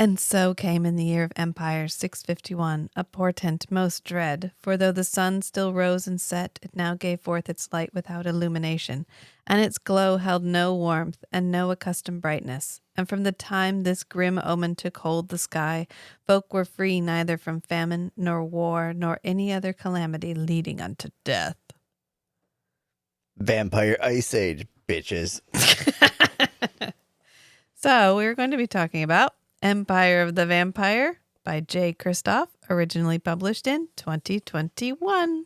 And so came in the year of Empire 651 a portent most dread, for though the sun still rose and set, it now gave forth its light without illumination, and its glow held no warmth and no accustomed brightness. And from the time this grim omen took hold the sky, folk were free neither from famine, nor war, nor any other calamity leading unto death. Vampire Ice Age, bitches. So we're going to be talking about Empire of the Vampire by J. Kristoff, originally published in 2021.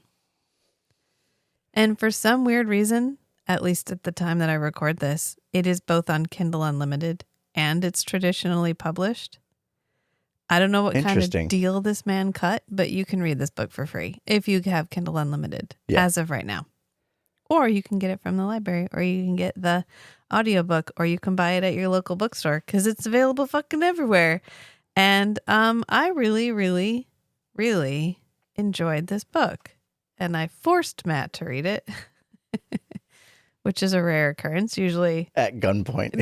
And for some weird reason, at least at the time that I record this, it is both on Kindle Unlimited and it's traditionally published. I don't know what kind of deal this man cut, but you can read this book for free if you have Kindle Unlimited as of right now. Or you can get it from the library, or you can get the audiobook, or you can buy it at your local bookstore because it's available fucking everywhere. And I really, really, really enjoyed this book. And I forced Matt to read it, which is a rare occurrence, usually. At gunpoint.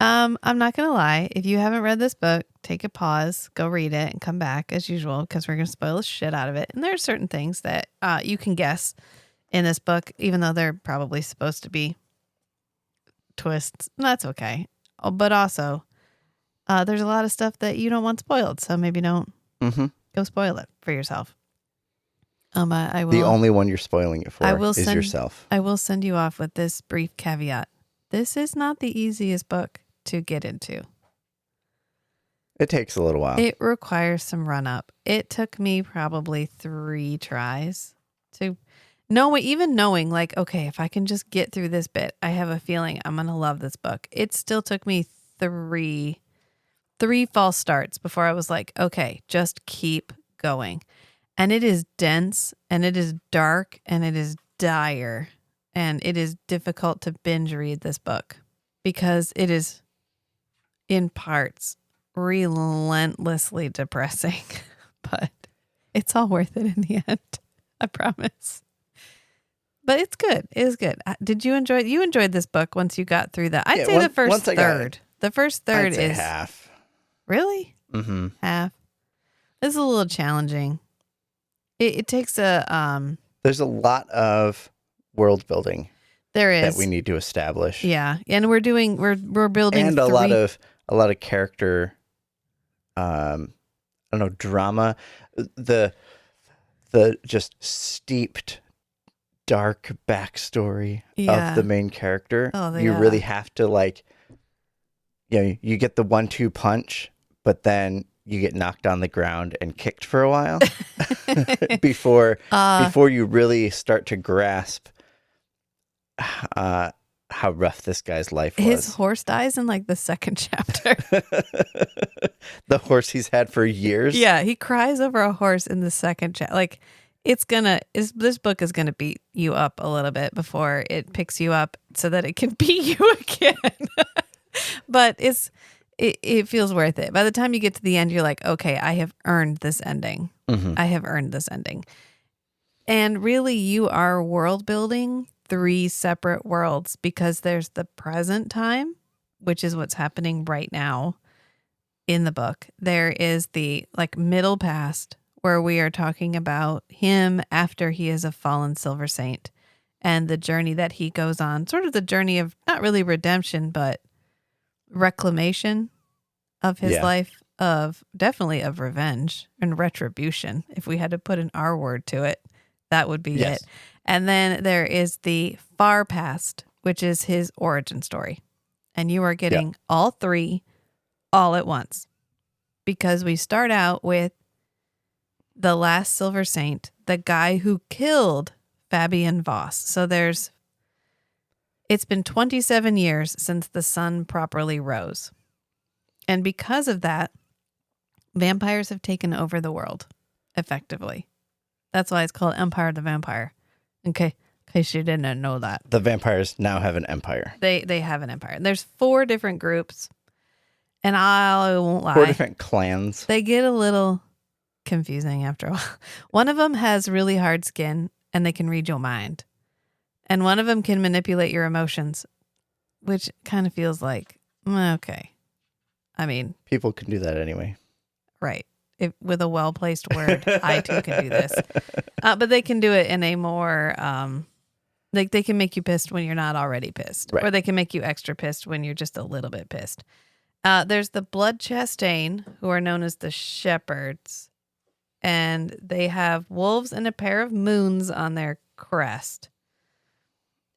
I'm not going to lie. If you haven't read this book, take a pause, go read it, and come back as usual because we're going to spoil the shit out of it. And there are certain things that you can guess in this book, even though they're probably supposed to be twists. That's okay. Oh, but also, there's a lot of stuff that you don't want spoiled, so maybe don't go spoil it for yourself. I will. The only one you're spoiling it for is yourself. I will send you off with this brief caveat. This is not the easiest book to get into. It takes a little while. It requires some run up. It took me probably 3 tries to knowing like, okay, if I can just get through this bit, I have a feeling I'm going to love this book. It still took me 3 false starts before I was like, okay, just keep going. And it is dense and it is dark and it is dire. And it is difficult to binge read this book because it is, in parts, relentlessly depressing. But it's all worth it in the end. I promise. But it's good. It is good. Did you enjoy it? You enjoyed this book once you got through that. I'd say the first third. The first third is half. Really? Mm-hmm. Half. This is a little challenging. It takes a There's a lot of world building there is that we need to establish. Yeah, and we're building and a lot of character drama, the just steeped dark backstory of the main character. You really have to you get the 1-2 punch, but then you get knocked on the ground and kicked for a while before you really start to grasp how rough this guy's life was. His horse dies in the second chapter. The horse he's had for years. Yeah, he cries over a horse in the second chapter. This book is gonna beat you up a little bit before it picks you up so that it can beat you again. But it feels worth it. By the time you get to the end, you're like, okay, I have earned this ending. Mm-hmm. I have earned this ending. And really, you are world building 3 separate worlds because there's the present time, which is what's happening right now in the book. There is the middle past where we are talking about him after he is a fallen silver saint and the journey that he goes on, sort of the journey of not really redemption, but reclamation of his life, definitely of revenge and retribution. If we had to put an R word to it, that would be it. And then there is the far past, which is his origin story. And you are getting all 3 all at once because we start out with the last silver saint, the guy who killed Fabien Voss. So it's been 27 years since the sun properly rose. And because of that, vampires have taken over the world, effectively. That's why it's called Empire of the Vampire. Okay, in case you didn't know that. The vampires now have an empire. They have an empire. There's 4 different groups. And I won't lie. 4 different clans. They get a little confusing after a while. One of them has really hard skin and they can read your mind. And one of them can manipulate your emotions, which kind of feels like, okay. I mean, people can do that anyway. Right. With a well-placed word, I too can do this. But they can do it in a more, like they can make you pissed when you're not already pissed. Right. Or they can make you extra pissed when you're just a little bit pissed. There's the Blood Chastain, who are known as the Shepherds. And they have wolves and a pair of moons on their crest.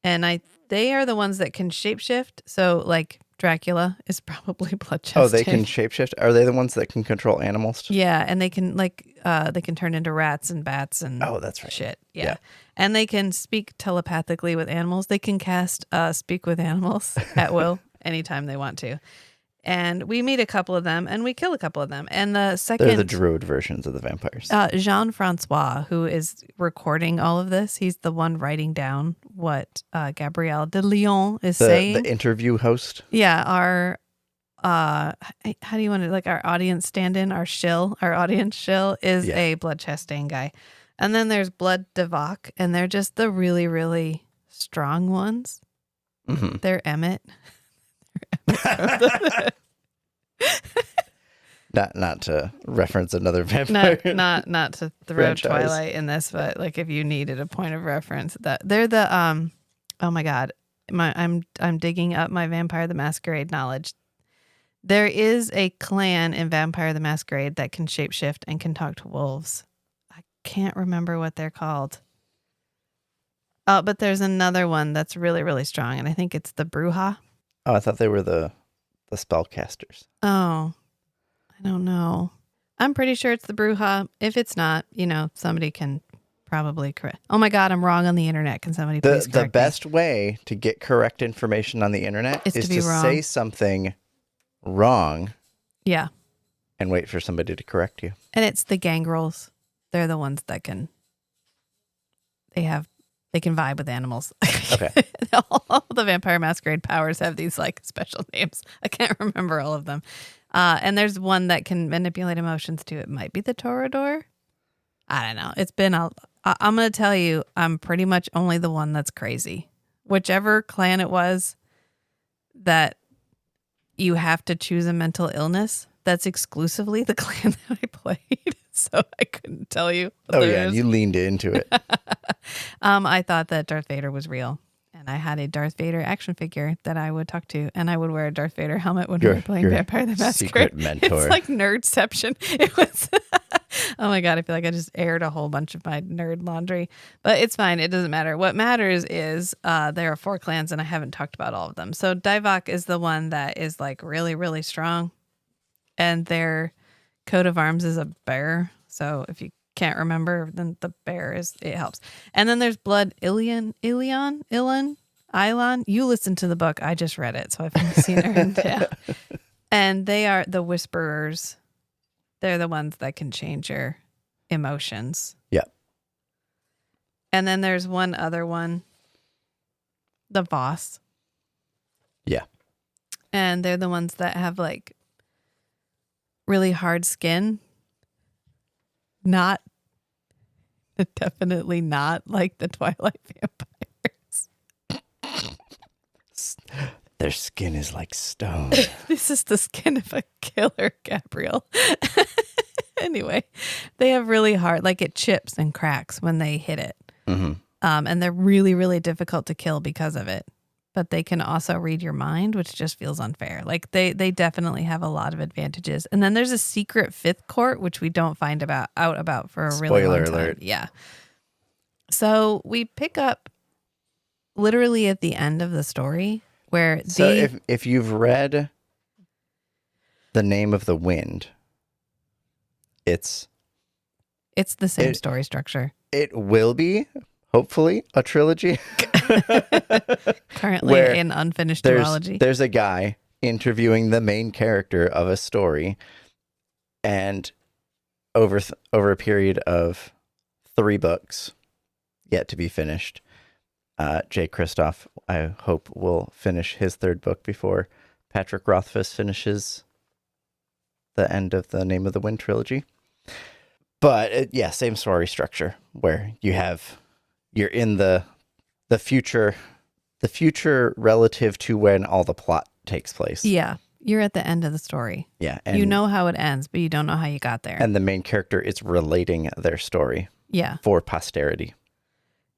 And they are the ones that can shapeshift. So, like, Dracula is probably Blood Chastain. Oh, they can shapeshift? Are they the ones that can control animals? Yeah, and they can they can turn into rats and bats and that's right. Shit. Yeah. And they can speak telepathically with animals. They can cast speak with animals at will anytime they want to. And we meet a couple of them and we kill a couple of them. And the second they're the druid versions of the vampires. Jean-Francois, who is recording all of this, he's the one writing down what Gabriel de Leon is saying. The interview host. Yeah, our how do you want to, like, our audience stand-in, our audience shill is a Blood Chastain guy. And then there's Blood Devok, and they're just the really, really strong ones. Mm-hmm. They're Emmett. Not to reference another vampire. Not to throw franchise. Twilight in this, but like if you needed a point of reference, that they're the oh my god, I'm digging up my Vampire the Masquerade knowledge. There is a clan in Vampire the Masquerade that can shapeshift and can talk to wolves. I can't remember what they're called. Oh, but there's another one that's really, really strong, and I think it's the Bruja. Oh, I thought they were the spellcasters. Oh, I don't know. I'm pretty sure it's the Bruja. If it's not, somebody can probably correct. Oh my God, I'm wrong on the internet. Can somebody please correct me? The best way to get correct information on the internet is to say something wrong. Yeah. And wait for somebody to correct you. And it's the gangrels. They're the ones that can. They can vibe with animals. Okay. All the Vampire Masquerade powers have these like special names. I can't remember all of them. And there's one that can manipulate emotions too. It might be the Toreador. I don't know. It's been I'm going to tell you, I'm pretty much only the one that's crazy. Whichever clan it was that you have to choose a mental illness, that's exclusively the clan that I played. So I couldn't tell you. Oh yeah, you leaned into it. I thought that Darth Vader was real, and I had a Darth Vader action figure that I would talk to, and I would wear a Darth Vader helmet when we were playing Vampire the Masquerade. Secret mentor. It's like nerdception. It was. Oh my God, I feel like I just aired a whole bunch of my nerd laundry, but it's fine. It doesn't matter. What matters is there are 4 clans, and I haven't talked about all of them. So Divok is the one that is like really, really strong, and their coat of arms is a bear. So if you can't remember, then the bear it helps. And then there's Blood Ilon. You listen to the book. I just read it, so I've seen it. Yeah. And they are the Whisperers. They're the ones that can change your emotions. Yeah. And then there's one other one, the Voss. Yeah. And they're the ones that have like really hard skin. Definitely not like the Twilight vampires. Their skin is like stone. This is the skin of a killer, Gabriel. Anyway, they have really hard, like it chips and cracks when they hit it. Mm-hmm. And they're really, really difficult to kill because of it. But they can also read your mind, which just feels unfair. Like they definitely have a lot of advantages. And then there's a secret 5th court, which we don't find out about for a really long time. Spoiler alert. Yeah. So we pick up literally at the end of the story where if you've read The Name of the Wind, it's the same story structure. It will be, hopefully, a trilogy. Currently in unfinished duology. There's a guy interviewing the main character of a story, and over a period of 3 books, yet to be finished, Jay Kristoff, I hope, will finish his 3rd book before Patrick Rothfuss finishes the end of the Name of the Wind trilogy. But same story structure where you're in the future relative to when all the plot takes place. Yeah. You're at the end of the story. Yeah. And you know how it ends, but you don't know how you got there. And the main character is relating their story. Yeah. For posterity.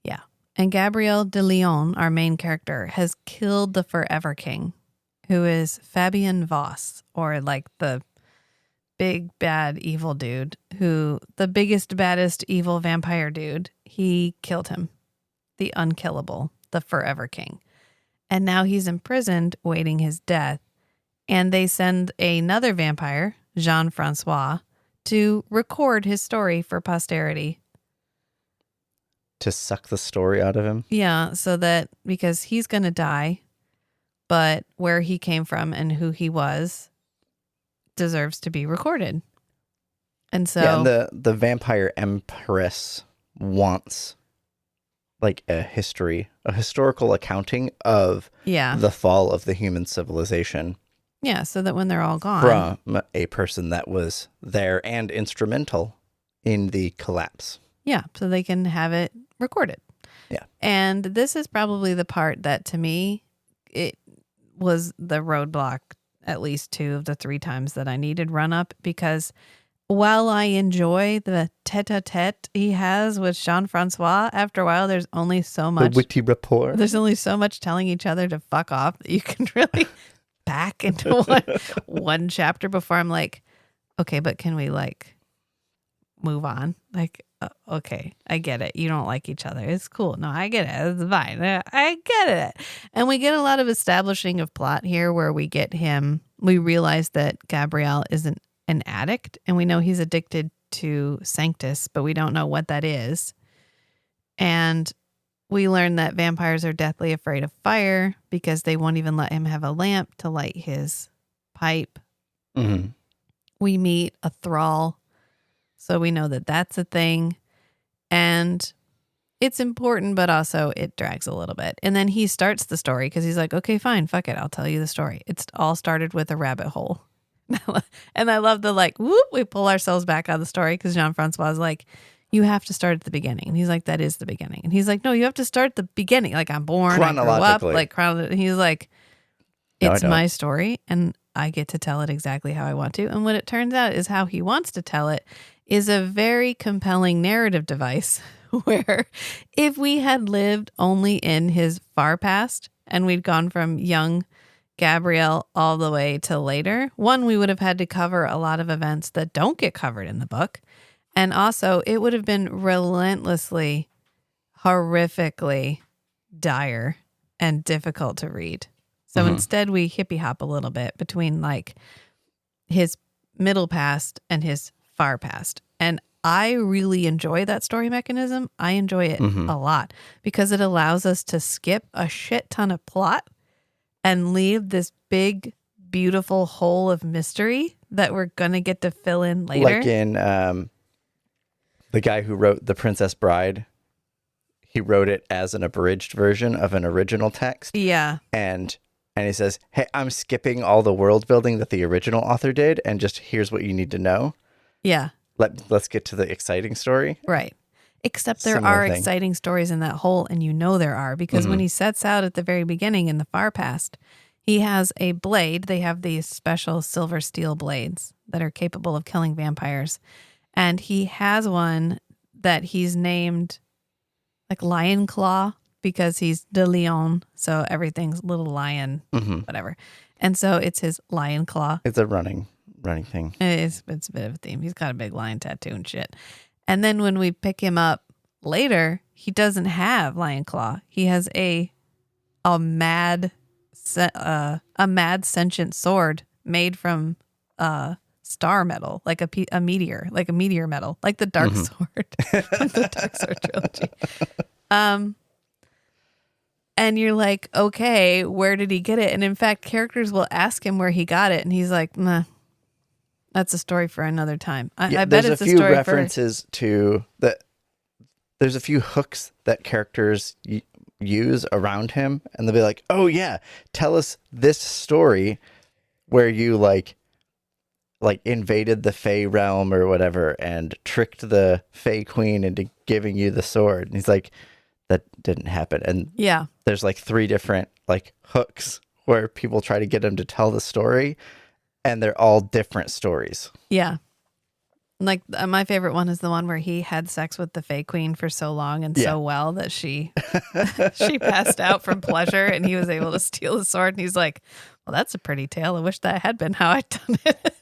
Yeah. And Gabriel de Leon, our main character, has killed the Forever King, who is Fabien Voss, or like the big, bad, evil dude, the biggest, baddest, evil vampire dude. He killed him. The unkillable, the Forever King. And now he's imprisoned, waiting his death. And they send another vampire, Jean-Francois, to record his story for posterity. To suck the story out of him? Yeah, so that, because he's going to die, but where he came from and who he was deserves to be recorded. And so... Yeah, and the vampire empress wants like a historical accounting of the fall of the human civilization. Yeah, so that when they're all gone... From a person that was there and instrumental in the collapse. Yeah, so they can have it recorded. Yeah. And this is probably the part that, to me, it was the roadblock at least 2 of the 3 times that I needed run up, because while I enjoy the tete-a-tete he has with Jean-Francois, after a while there's only so much... The witty rapport. There's only so much telling each other to fuck off that you can really back into one chapter before I'm like, okay, but can we like move on? Like, okay, I get it. You don't like each other. It's cool. No, I get it. It's fine. I get it. And we get a lot of establishing of plot here where we realize that Gabriel isn't an addict, and we know he's addicted to Sanctus, but we don't know what that is. And we learn that vampires are deathly afraid of fire because they won't even let him have a lamp to light his pipe. Mm-hmm. We meet a thrall, so we know that that's a thing. And it's important, but also it drags a little bit. And then he starts the story because he's like, okay, fine, fuck it. I'll tell you the story. It's all started with a rabbit hole. And I love the like, whoop, we pull ourselves back out of the story because Jean-Francois is like, you have to start at the beginning. And he's like, that is the beginning. And he's like, no, you have to start at the beginning. Like, I'm born, I grew up, like, and he's like, it's my story and I get to tell it exactly how I want to. And what it turns out is how he wants to tell it is a very compelling narrative device where if we had lived only in his far past and we'd gone from young Gabriel all the way to later, one, we would have had to cover a lot of events that don't get covered in the book. And also it would have been relentlessly, horrifically dire and difficult to read. So instead we hippie hop a little bit between like his middle past and his far past. And I really enjoy that story mechanism. I enjoy it a lot because it allows us to skip a shit ton of plot and leave this big, beautiful hole of mystery that we're going to get to fill in later. Like in the guy who wrote The Princess Bride, he wrote it as an abridged version of an original text. Yeah. And he says, hey, I'm skipping all the world building that the original author did, and just here's what you need to know. Yeah. Let's get to the exciting story. Right. Except there are exciting stories in that hole, and you know there are, because when he sets out at the very beginning in the far past, he has a blade. They have these special silver steel blades that are capable of killing vampires. And he has one that he's named like Lion Claw because he's de Leon. So everything's little lion, whatever. And so it's his Lion Claw. It's a running thing. It's a bit of a theme. He's got a big lion tattoo and shit. And then when we pick him up later, he doesn't have Lion Claw. He has a mad sentient sword made from star metal, like a meteor metal, like the Dark Sword from the Dark Sword trilogy. And you're like, okay, where did he get it? And in fact, characters will ask him where he got it, and he's like, nah. That's a story for another time. I bet it's a story for... There's a few references to that. There's a few hooks that characters use around him, and they'll be like, "Oh yeah, tell us this story where you like invaded the Fey realm or whatever and tricked the Fey Queen into giving you the sword." And he's like, "That didn't happen." And yeah, there's like 3 different like hooks where people try to get him to tell the story, and they're all different stories. Yeah. Like my favorite one is the one where he had sex with the Fae Queen for so long and so well that she she passed out from pleasure, and he was able to steal the sword. And he's like, well, that's a pretty tale. I wish that had been how I'd done it.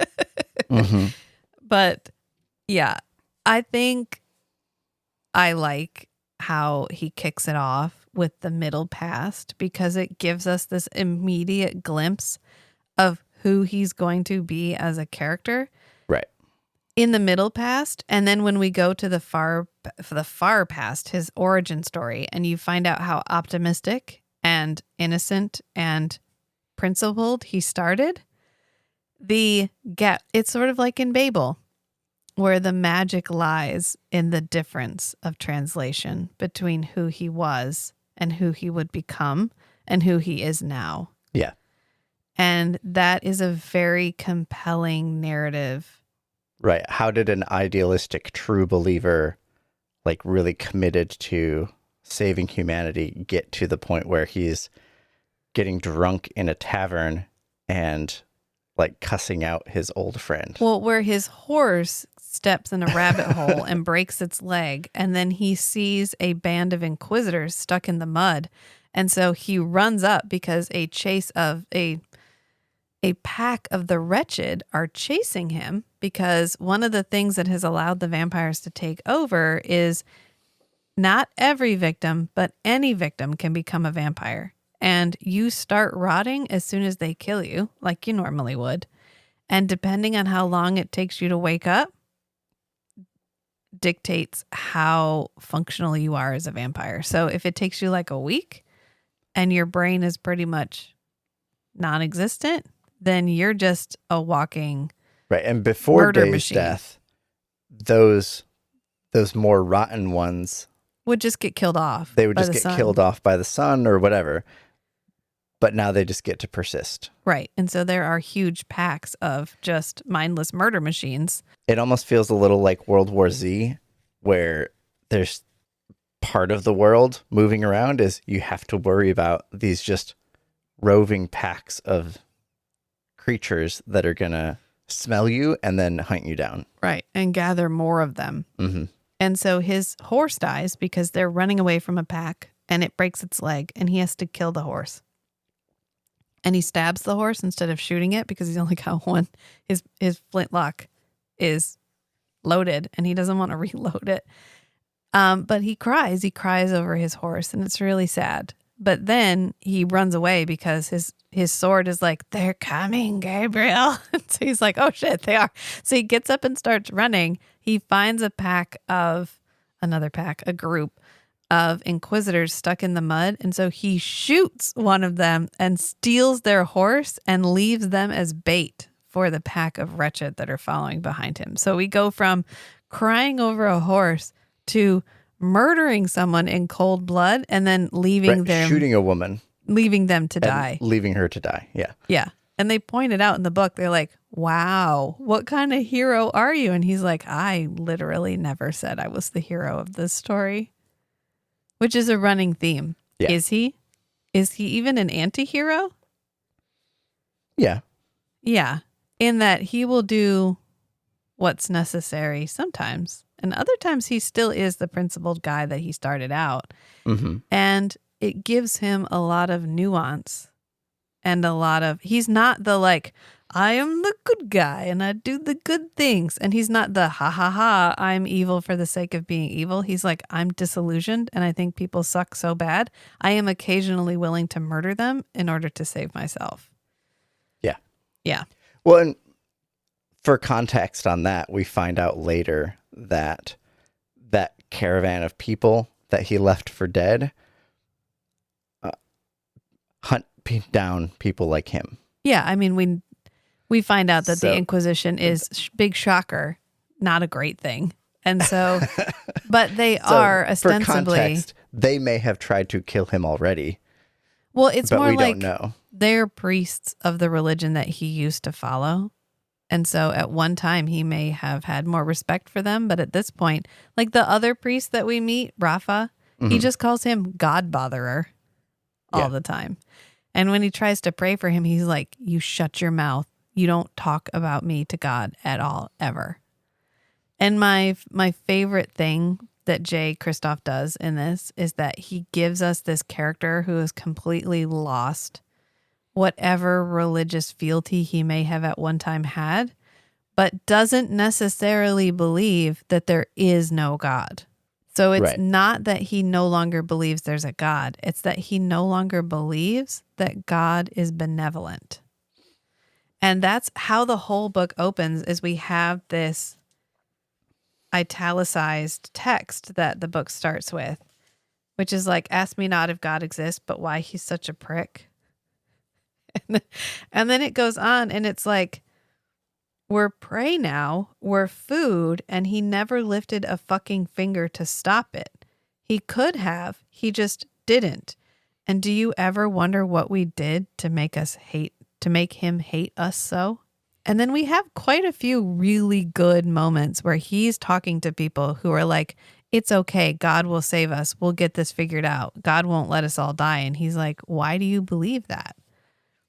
Mm-hmm. But yeah, I think I like how he kicks it off with the middle past, because it gives us this immediate glimpse of who he's going to be as a character. Right. In the middle past, and then when we go to the far past, his origin story, and you find out how optimistic and innocent and principled he started, it's sort of like in Babel, where the magic lies in the difference of translation between who he was and who he would become and who he is now. Yeah. And that is a very compelling narrative. Right. How did an idealistic true believer, like really committed to saving humanity, get to the point where he's getting drunk in a tavern and like cussing out his old friend? Well, where his horse steps in a rabbit hole and breaks its leg, and then he sees a band of inquisitors stuck in the mud. And so he runs up because a pack of the wretched are chasing him, because one of the things that has allowed the vampires to take over is not every victim, but any victim can become a vampire. And you start rotting as soon as they kill you, like you normally would. And depending on how long it takes you to wake up, dictates how functional you are as a vampire. So if it takes you like a week and your brain is pretty much non-existent, then you're just a walking right. And before murder Daysdeath, those more rotten ones would just get killed off. They would just get killed off by the sun or whatever. But now they just get to persist. Right. And so there are huge packs of just mindless murder machines. It almost feels a little like World War Z, where there's part of the world moving around is you have to worry about these just roving packs of creatures that are going to smell you and then hunt you down. Right. And gather more of them. Mm-hmm. And so his horse dies because they're running away from a pack, and it breaks its leg, and he has to kill the horse. And he stabs the horse instead of shooting it because he's only got one. His flintlock is loaded, and he doesn't want to reload it. But he cries. He cries over his horse, and it's really sad. But then he runs away because his sword is like, they're coming, Gabriel. So he's like, oh shit, they are. So he gets up and starts running. He finds a group of inquisitors stuck in the mud. And so he shoots one of them and steals their horse and leaves them as bait for the pack of wretched that are following behind him. So we go from crying over a horse to murdering someone in cold blood and then shooting a woman, leaving them to die, leaving her to die. Yeah. And they pointed out in the book, they're like, wow, what kind of hero are you? And he's like, I literally never said I was the hero of this story, which is a running theme. Yeah. Is he even an anti-hero? Yeah. In that he will do what's necessary sometimes. And other times he still is the principled guy that he started out. Mm-hmm. And it gives him a lot of nuance and he's not the like, I am the good guy and I do the good things. And he's not the ha ha ha, I'm evil for the sake of being evil. He's like, I'm disillusioned and I think people suck so bad. I am occasionally willing to murder them in order to save myself. Yeah. Yeah. Well, and for context on that, we find out later that caravan of people that he left for dead hunt down people like him. Yeah, I mean, we find out that the Inquisition is, big shocker, not a great thing. And so, but they are ostensibly... For context, they may have tried to kill him already. Well, it's but more we like don't know. They're priests of the religion that he used to follow. And so at one time he may have had more respect for them. But at this point, like the other priest that we meet, Rafa, he just calls him God botherer all the time. And when he tries to pray for him, he's like, you shut your mouth. You don't talk about me to God at all, ever. And my favorite thing that Kristoff does in this is that he gives us this character who is completely lost whatever religious fealty he may have at one time had, but doesn't necessarily believe that there is no God. So it's not that he no longer believes there's a God. It's that he no longer believes that God is benevolent. And that's how the whole book opens, is we have this italicized text that the book starts with, which is like, ask me not if God exists, but why he's such a prick. And then it goes on and it's like, we're prey now, we're food, and he never lifted a fucking finger to stop it. He could have, he just didn't. And do you ever wonder what we did to make him hate us so? And then we have quite a few really good moments where he's talking to people who are like, it's okay, God will save us, we'll get this figured out, God won't let us all die. And he's like, why do you believe that?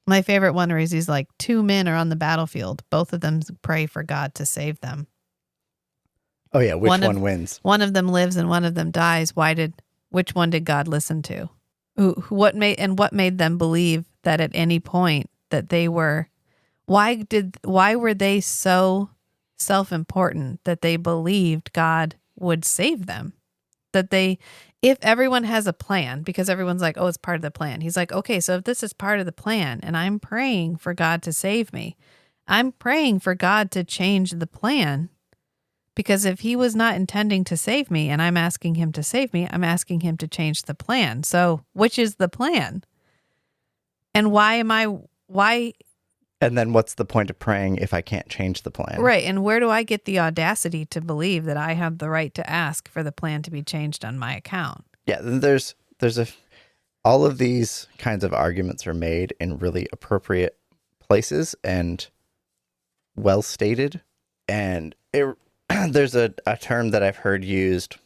My favorite one is he's like, 2 men are on the battlefield. Both of them pray for God to save them. Oh, yeah. Which one wins? One of them lives and one of them dies. Which one did God listen to? What made them believe that at any point that they were, why were they so self-important that they believed God would save them? If everyone has a plan, because everyone's like, oh, it's part of the plan. He's like, okay, so if this is part of the plan and I'm praying for God to save me, I'm praying for God to change the plan, because if he was not intending to save me and I'm asking him to save me, I'm asking him to change the plan. So which is the plan? And why? And then what's the point of praying if I can't change the plan? Right. And where do I get the audacity to believe that I have the right to ask for the plan to be changed on my account? Yeah, all of these kinds of arguments are made in really appropriate places and well stated. And there's a term that I've heard used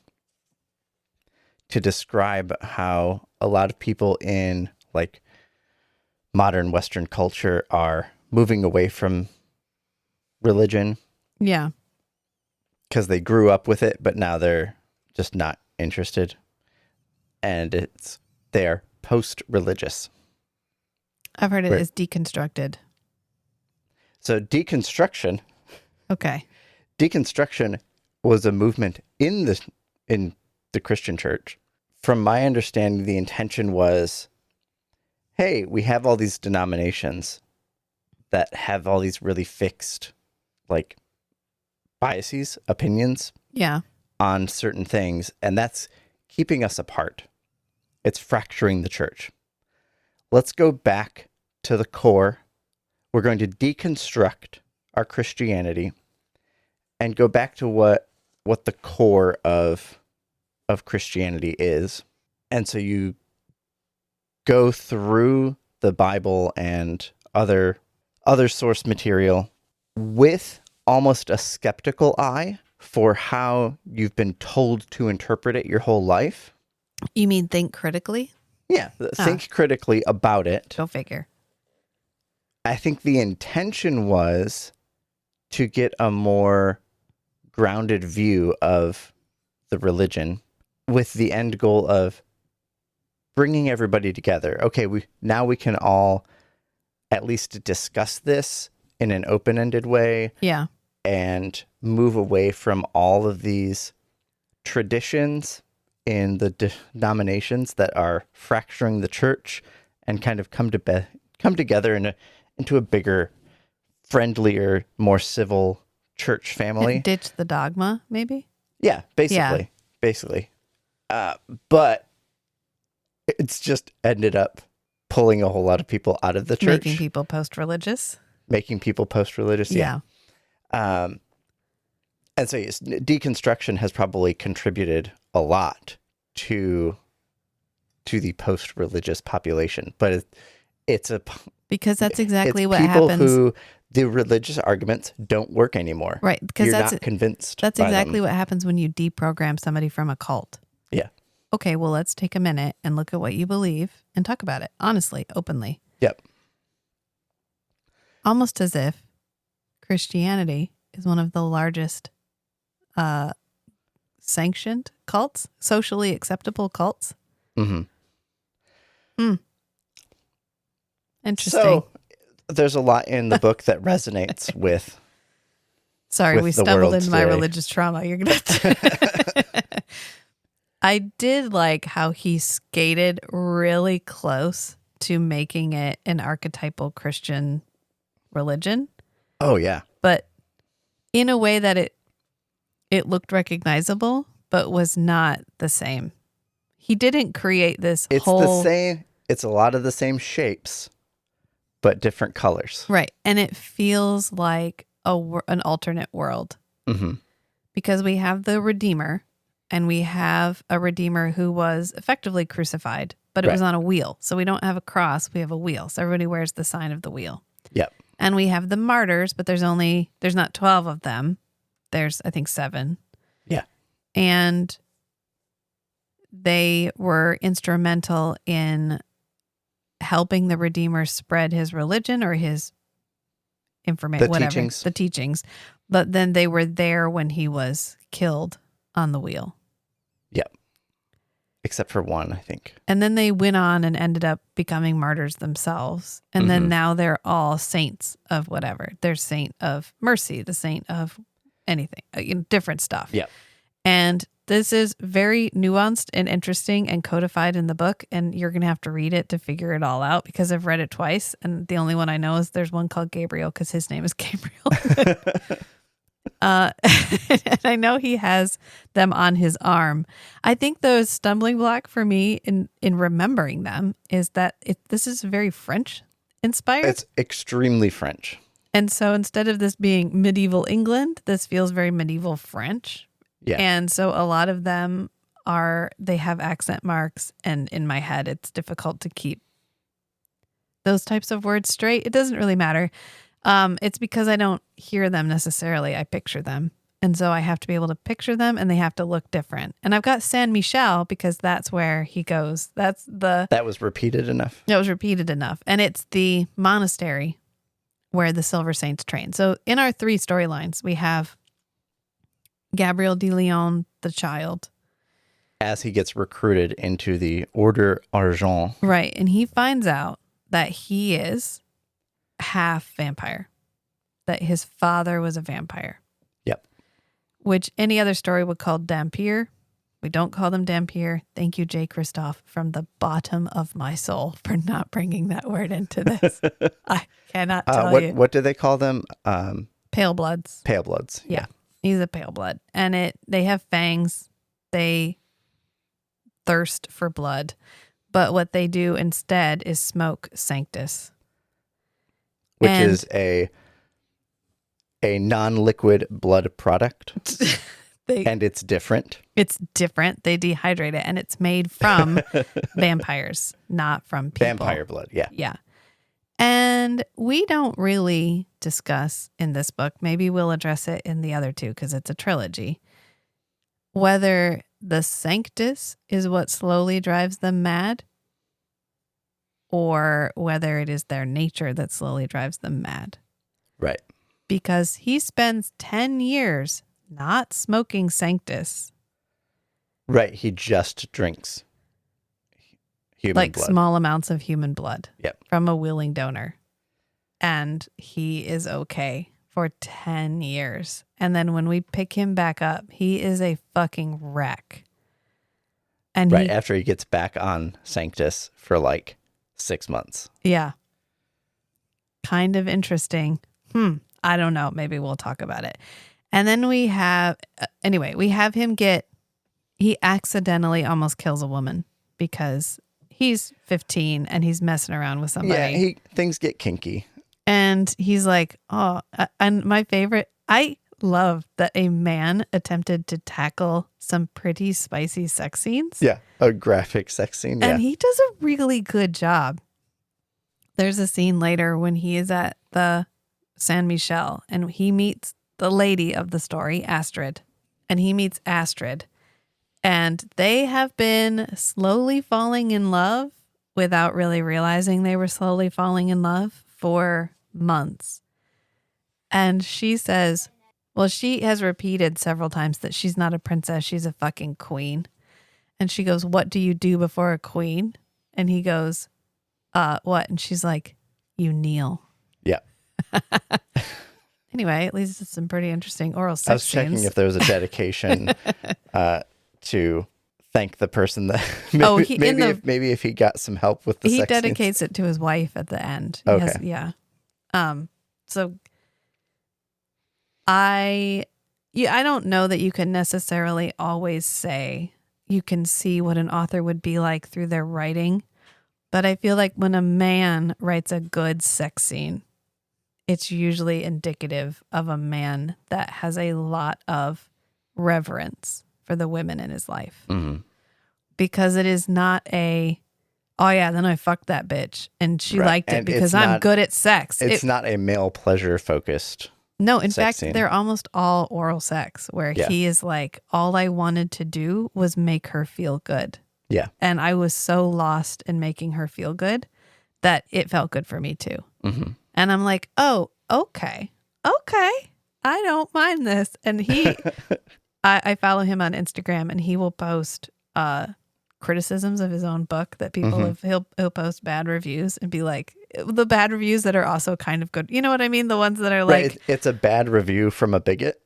to describe how a lot of people in like modern Western culture are moving away from religion. Yeah. Because they grew up with it, but now they're just not interested. And they're post-religious. I've heard it is deconstructed. So deconstruction. Okay. Deconstruction was a movement in the Christian church. From my understanding, the intention was, hey, we have all these denominations that have all these really fixed, like, biases, opinions, on certain things, and that's keeping us apart. It's fracturing the church. Let's go back to the core. We're going to deconstruct our Christianity and go back to what the core of Christianity is. And so you go through the Bible and other source material with almost a skeptical eye for how you've been told to interpret it your whole life. You mean think critically? Yeah, think critically about it. Go figure. I think the intention was to get a more grounded view of the religion with the end goal of bringing everybody together. Okay, we can all at least discuss this in an open-ended way. Yeah. And move away from all of these traditions in the denominations that are fracturing the church, and kind of come together into a bigger, friendlier, more civil church family. And ditch the dogma, maybe? Yeah, basically. Yeah. Basically. But it's just ended up pulling a whole lot of people out of the church. Making people post-religious, yeah. And so yes, deconstruction has probably contributed a lot to the post-religious population, but because that's exactly what people happens. Who the religious arguments don't work anymore, right? Because you're not convinced. That's exactly what happens when you deprogram somebody from a cult. Yeah. Okay, well, let's take a minute and look at what you believe and talk about it honestly, openly. Yep. Almost as if Christianity is one of the largest sanctioned cults, socially acceptable cults. Mm-hmm. Interesting. So there's a lot in the book that resonates with. Sorry, with we the stumbled world into my today. religious trauma. You're gonna. I did like how he skated really close to making it an archetypal Christian religion. Oh yeah, but in a way that it looked recognizable, but was not the same. He didn't create this it's whole... the same. It's a lot of the same shapes, but different colors. Right. And it feels like an alternate world. Mm-hmm. Because we have the Redeemer, and we have a Redeemer who was effectively crucified, but it was on a wheel. So we don't have a cross, we have a wheel. So everybody wears the sign of the wheel. Yep. And we have the martyrs, but there's not 12 of them. There's, I think, 7. Yeah. And they were instrumental in helping the Redeemer spread his religion or his information, whatever, the teachings. But then they were there when he was killed on the wheel. Yep. Except for one, I think. And then they went on and ended up becoming martyrs themselves. And then now they're all saints of whatever. They're saint of mercy, the saint of anything, different stuff. Yeah. And this is very nuanced and interesting and codified in the book. And you're going to have to read it to figure it all out, because I've read it twice. And the only one I know is there's one called Gabriel, because his name is Gabriel. And I know he has them on his arm. I think the stumbling block for me in remembering them is that this is very French inspired. It's extremely French. And so instead of this being medieval England, this feels very medieval French. Yeah. And so a lot of them they have accent marks, and in my head, it's difficult to keep those types of words straight. It doesn't really matter. It's because I don't hear them necessarily. I picture them. And so I have to be able to picture them, and they have to look different. And I've got Saint Michel because that's where he goes. That was repeated enough. That was repeated enough. And it's the monastery where the Silver Saints train. So in our 3 storylines, we have Gabriel de Leon, the child. As he gets recruited into the Order Argent. Right. And he finds out that he is half vampire, that his father was a vampire. Yep. Which any other story would call Dampier. We don't call them Dampier. Thank you, J. Kristoff, from the bottom of my soul for not bringing that word into this. I cannot tell you. What do they call them? Pale bloods. Pale bloods. Yeah. He's a pale blood. And they have fangs. They thirst for blood. But what they do instead is smoke Sanctus. Which is a non-liquid blood product. And it's different. It's different. They dehydrate it, and it's made from vampires, not from people. Vampire blood, yeah. Yeah. And we don't really discuss in this book, maybe we'll address it in the other 2 because it's a trilogy, whether the Sanctus is what slowly drives them mad, or whether it is their nature that slowly drives them mad. Right. Because he spends 10 years not smoking Sanctus. Right. He just drinks human blood. Small amounts of human blood. Yep. From a willing donor. And he is okay for 10 years. And then when we pick him back up, he is a fucking wreck. And after he gets back on Sanctus for 6 months. Yeah. Kind of interesting. I don't know. Maybe we'll talk about it. And then we have, we have him he accidentally almost kills a woman because he's 15 and he's messing around with somebody. Yeah, things get kinky. And he's like, oh, and my favorite, I love that a man attempted to tackle some pretty spicy sex scenes. Yeah, a graphic sex scene. And he does a really good job. There's a scene later when he is at the Saint Michel and he meets the lady of the story, Astrid. And he meets Astrid. And they have been slowly falling in love without really realizing they were slowly falling in love for months. And she says, well, she has repeated several times that she's not a princess, she's a fucking queen. And she goes, what do you do before a queen? And he goes, what? And she's like, you kneel. Yeah. Anyway, at least it's some pretty interesting oral sex I was checking scenes. if there was a dedication to thank the person that maybe if he got some help with the sex scenes. He dedicates it to his wife at the end. Okay. So I don't know that you can necessarily always say you can see what an author would be like through their writing. But I feel like when a man writes a good sex scene, it's usually indicative of a man that has a lot of reverence for the women in his life. Mm-hmm. Because it is not a, oh yeah, then I fucked that bitch and she liked it because I'm good at sex. It's not a male pleasure focused. No, in fact, they're almost all oral sex where he is like, all I wanted to do was make her feel good. Yeah. And I was so lost in making her feel good that it felt good for me too. Mm-hmm. And I'm like, oh, okay. I don't mind this. And I follow him on Instagram and he will post criticisms of his own book that people have. He'll post bad reviews and be like, the bad reviews that are also kind of good. You know what I mean? The ones that are like... Right, it's a bad review from a bigot.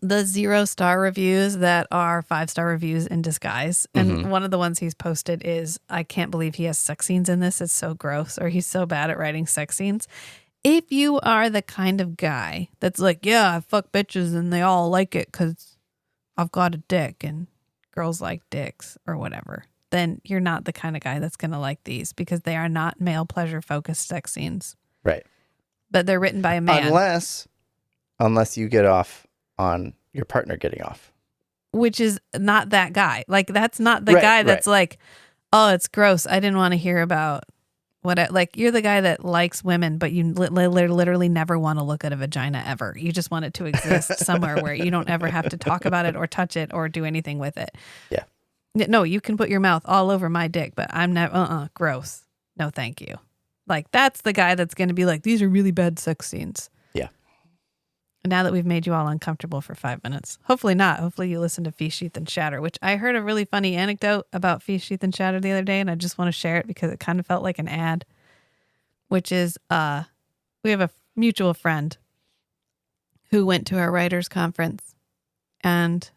The 0-star reviews that are 5-star reviews in disguise. And one of the ones he's posted is, I can't believe he has sex scenes in this. It's so gross. Or he's so bad at writing sex scenes. If you are the kind of guy that's like, yeah, I fuck bitches and they all like it because I've got a dick and girls like dicks or whatever, then you're not the kind of guy that's going to like these because they are not male pleasure focused sex scenes. Right. But they're written by a man. Unless you get off on your partner getting off. Which is not that guy. Like, that's not the guy that's like, oh, it's gross. I didn't want to hear about like, you're the guy that likes women, but you literally never want to look at a vagina ever. You just want it to exist somewhere where you don't ever have to talk about it or touch it or do anything with it. Yeah. No, you can put your mouth all over my dick, but I'm never, gross. No, thank you. Like, that's the guy that's going to be like, these are really bad sex scenes. Yeah. And now that we've made you all uncomfortable for 5 minutes, hopefully not. Hopefully you listen to Feast, Sheath, and Shatter, which I heard a really funny anecdote about Feast, Sheath, and Shatter the other day, and I just want to share it because it kind of felt like an ad, which is we have a mutual friend who went to our writers' conference, and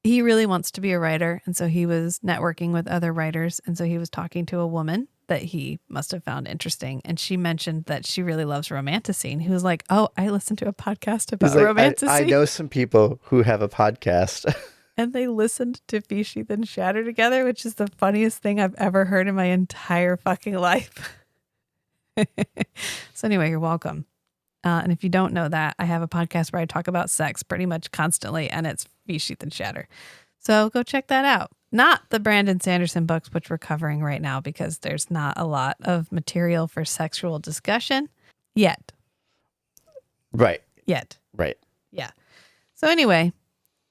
he really wants to be a writer, and so he was networking with other writers, and so he was talking to a woman that he must have found interesting, and she mentioned that she really loves romantasy, and he was like, oh, I listened to a podcast about romantasy. I know some people who have a podcast. And they listened to Feast, Sheath, and Shatter together, which is the funniest thing I've ever heard in my entire fucking life. So anyway, you're welcome. And if you don't know that, I have a podcast where I talk about sex pretty much constantly, and it's Feast, Sheath, and Shatter. So go check that out. Not the Brandon Sanderson books, which we're covering right now, because there's not a lot of material for sexual discussion yet. Right. Yet. Right. Yeah. So anyway,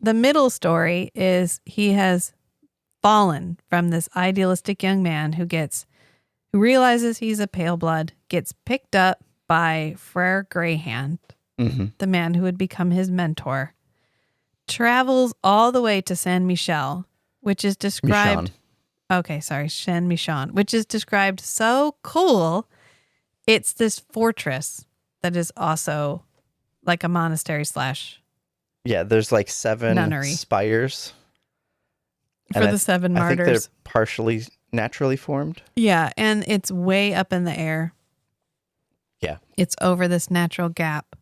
the middle story is he has fallen from this idealistic young man who realizes he's a pale blood, gets picked up by Frere Greyhand, the man who would become his mentor, travels all the way to Saint Michel, which is described... Saint Michon, which is described so cool. It's this fortress that is also like a monastery / Yeah, there's like 7 nunnery. Spires. For the 7 martyrs. I think they're partially naturally formed. Yeah, and it's way up in the air. Yeah. It's over this natural gap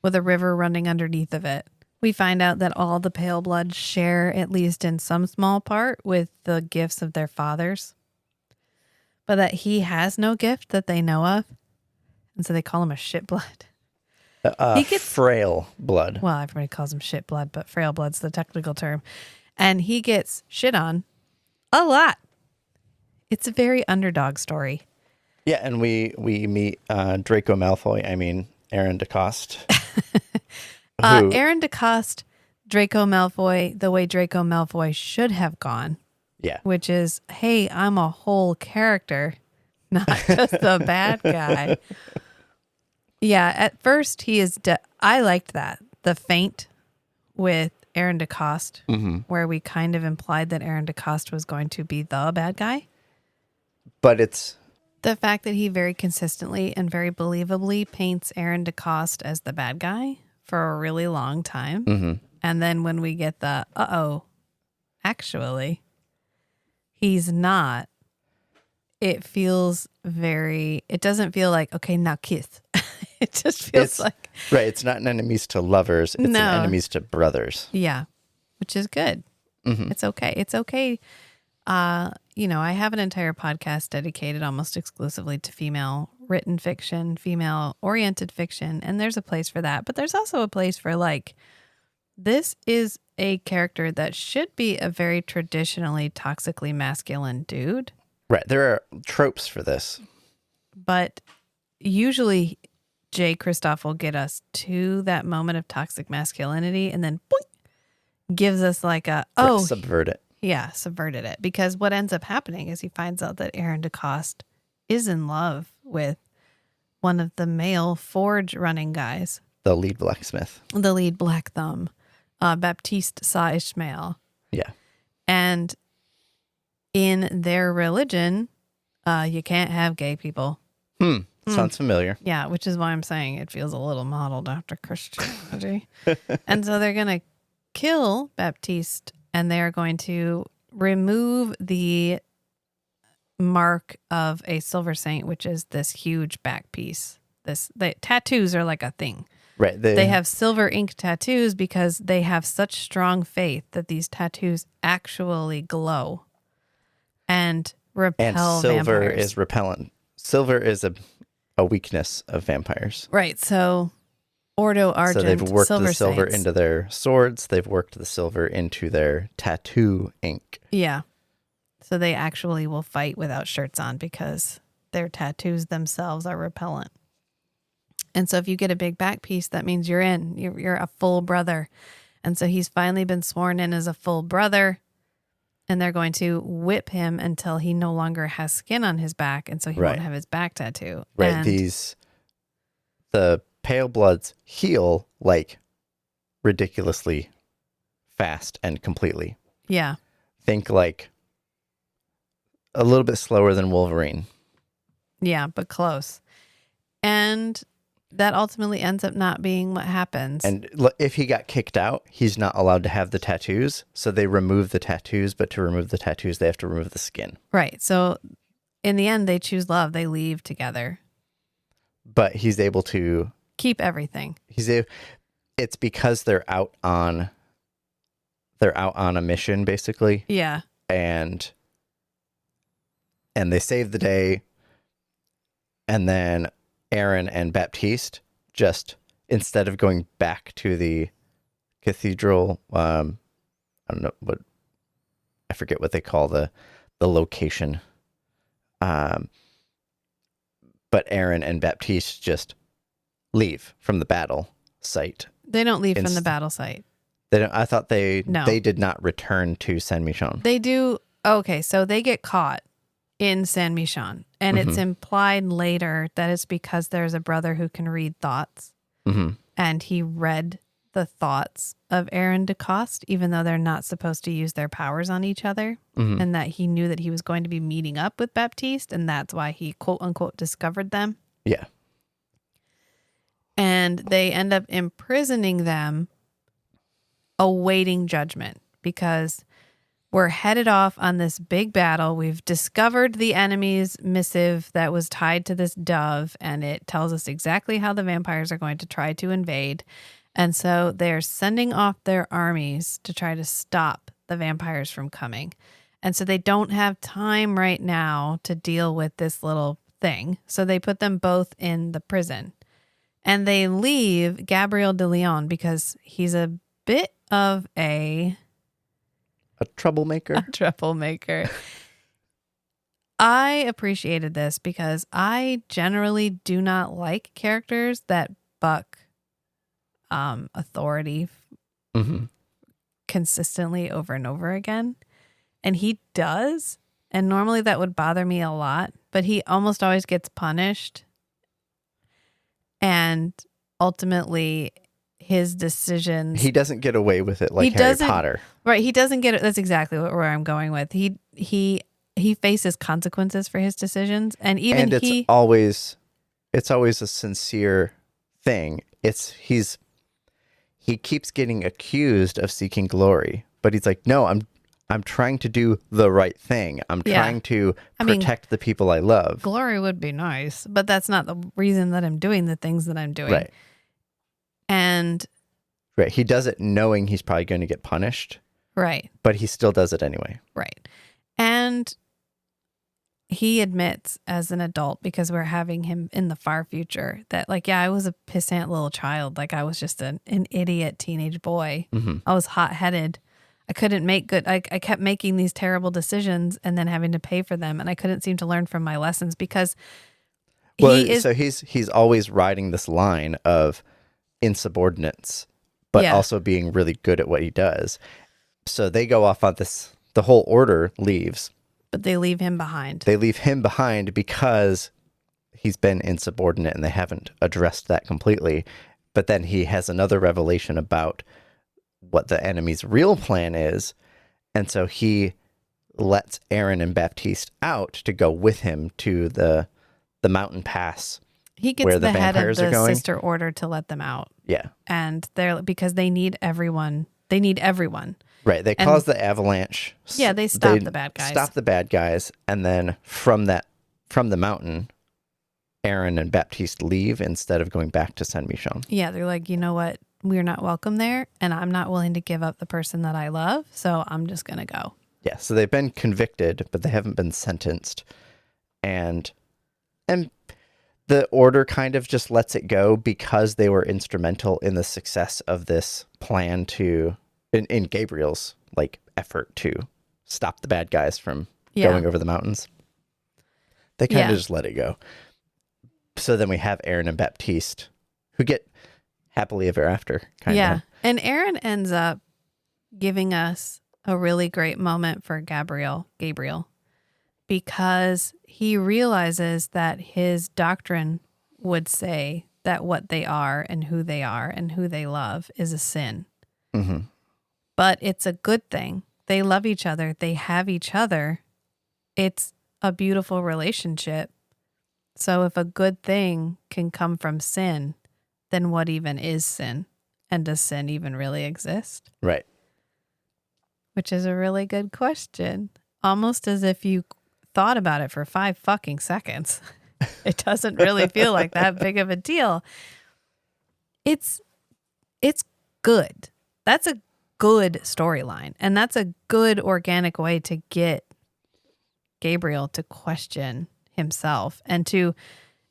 with a river running underneath of it. We find out that all the pale bloods share, at least in some small part, with the gifts of their fathers. But that he has no gift that they know of. And so they call him a shit blood. He gets frail blood. Well, everybody calls him shit blood, but frail blood's the technical term. And he gets shit on a lot. It's a very underdog story. Yeah, and we meet Draco Malfoy. I mean, Aaron DeCoste. Aaron DeCoste, Draco Malfoy, the way Draco Malfoy should have gone. Yeah. Which is, hey, I'm a whole character, not just the bad guy. Yeah, at first he is... I liked that. The feint with Aaron DeCoste, where we kind of implied that Aaron DeCoste was going to be the bad guy. But it's... The fact that he very consistently and very believably paints Aaron DeCoste as the bad guy for a really long time. Mm-hmm. And then when we get the, actually, he's not, it feels very, it doesn't feel like, okay, now kiss. It just feels like. Right. It's not an enemies to lovers. It's an enemies to brothers. Yeah. Which is good. Mm-hmm. It's okay. It's okay. I have an entire podcast dedicated almost exclusively to female written fiction, female oriented fiction. And there's a place for that. But there's also a place for this is a character that should be a very traditionally toxically masculine dude. Right. There are tropes for this. But usually Kristoff will get us to that moment of toxic masculinity and then boing, gives us subvert it. Yeah, subverted it. Because what ends up happening is he finds out that Aaron DeCoste is in love with one of the male forge running guys. The lead blacksmith. The lead black thumb. Baptiste Sa Ishmael. Yeah. And in their religion, you can't have gay people. Sounds familiar. Yeah, which is why I'm saying it feels a little modeled after Christianity. And so they're going to kill Baptiste and they're going to remove the mark of a silver saint, which is this huge back piece. The tattoos are like a thing. Right. They have silver ink tattoos because they have such strong faith that these tattoos actually glow and repel and silver vampires. Is repellent. Silver is a weakness of vampires. Right. So Ordo Argent, so they've worked the silver saints. into their swords. They've worked the silver into their tattoo ink. Yeah. So they actually will fight without shirts on because their tattoos themselves are repellent. And so if you get a big back piece, that means you're in. You're a full brother. And so he's finally been sworn in as a full brother. And they're going to whip him until he no longer has skin on his back. And so he won't have his back tattoo. Right. And The pale bloods heal ridiculously fast and completely. Yeah. Think a little bit slower than Wolverine. Yeah, but close. And that ultimately ends up not being what happens. And if he got kicked out, he's not allowed to have the tattoos. So they remove the tattoos, but to remove the tattoos, they have to remove the skin. Right. So in the end, they choose love. They leave together. But he's able to keep everything. It's because they're out on a mission, basically. Yeah. And they save the day. And then Aaron and Baptiste just, instead of going back to the cathedral, I don't know I forget what they call the location. But Aaron and Baptiste just leave from the battle site. They don't leave from the battle site. They don't. I thought they did not return to Saint-Michon. They do. Okay, so they get caught in Saint-Michon, and it's implied later that it's because there's a brother who can read thoughts, and he read the thoughts of Aaron DeCoste, even though they're not supposed to use their powers on each other, and that he knew that he was going to be meeting up with Baptiste, and that's why he quote unquote discovered them. Yeah. And they end up imprisoning them, awaiting judgment, because we're headed off on this big battle. We've discovered the enemy's missive that was tied to this dove, and it tells us exactly how the vampires are going to try to invade. And so they're sending off their armies to try to stop the vampires from coming. And so they don't have time right now to deal with this little thing. So they put them both in the prison. And they leave Gabriel de Leon because he's a bit of a troublemaker. I appreciated this because I generally do not like characters that buck authority consistently over and over again. And he does. And normally that would bother me a lot, but he almost always gets punished. And ultimately his decisions. He doesn't get away with it like Harry Potter. Right. He doesn't get it. That's exactly where I'm going with. He faces consequences for his decisions. And even it's always a sincere thing. He keeps getting accused of seeking glory, but he's like, no, I'm trying to do the right thing. I'm trying to protect the people I love. Glory would be nice, but that's not the reason that I'm doing the things that I'm doing. Right. And right. He does it knowing he's probably going to get punished. Right. But he still does it anyway. Right. And he admits as an adult, because we're having him in the far future, that like, yeah, I was a pissant little child. Like I was just an idiot teenage boy. Mm-hmm. I was hot-headed. I couldn't make good. I kept making these terrible decisions and then having to pay for them. And I couldn't seem to learn from my lessons because he's always riding this line of insubordinates, but also being really good at what he does. So they go off on this, the whole order leaves. But they leave him behind. They leave him behind because he's been insubordinate and they haven't addressed that completely. But then he has another revelation about what the enemy's real plan is. And so he lets Aaron and Baptiste out to go with him to the mountain pass. He gets where the head of the going. sister order to let them out. Yeah. And because they need everyone. They need everyone. Right. They cause the avalanche. Yeah, they stop the bad guys. Stop the bad guys. And then from the mountain, Aaron and Baptiste leave instead of going back to Saint Michon. Yeah, they're like, you know what? We're not welcome there, and I'm not willing to give up the person that I love, so I'm just going to go. Yeah, so they've been convicted, but they haven't been sentenced. And the order kind of just lets it go because they were instrumental in the success of this plan in Gabriel's like effort to stop the bad guys from going over the mountains. They kind of just let it go. So then we have Aaron and Baptiste who get happily ever after. Yeah. And Aaron ends up giving us a really great moment for Gabriel, because he realizes that his doctrine would say that what they are and who they love is a sin. Mm-hmm. But it's a good thing. They love each other. They have each other. It's a beautiful relationship. So if a good thing can come from sin, then what even is sin? And does sin even really exist? Right. Which is a really good question. Almost as if you thought about it for 5 fucking seconds. It doesn't really feel like that big of a deal. It's good. That's a good storyline. And that's a good organic way to get Gabriel to question himself and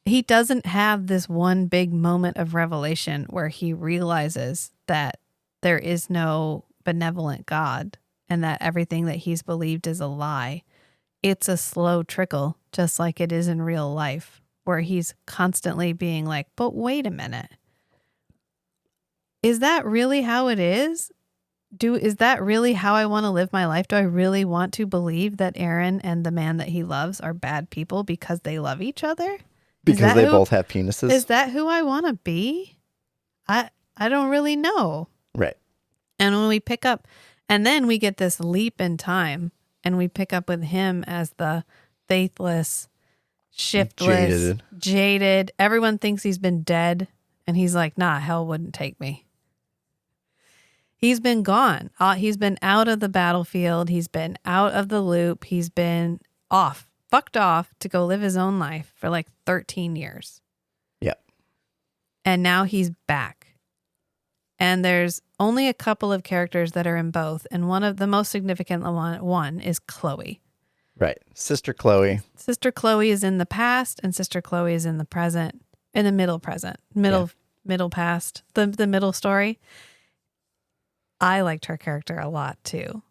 he doesn't have this one big moment of revelation where he realizes that there is no benevolent God and that everything that he's believed is a lie. It's a slow trickle, just like it is in real life, where he's constantly being like, but wait a minute. Is that really how it is? Is that really how I want to live my life? Do I really want to believe that Aaron and the man that he loves are bad people because they love each other? Because they both have penises? Is that who I want to be? I don't really know. Right. And when we pick up, and then we get this leap in time, and we pick up with him as the faithless, shiftless, jaded. Everyone thinks he's been dead, and he's like, nah, hell wouldn't take me. He's been gone. He's been out of the battlefield. He's been out of the loop. He's been fucked off to go live his own life for like 13 years. Yeah. And now he's back. And there's only a couple of characters that are in both. And one of the most significant one is Chloe. Right. Sister Chloe. Sister Chloe is in the past and Sister Chloe is in the present, in the middle present, middle past, the middle story. I liked her character a lot too,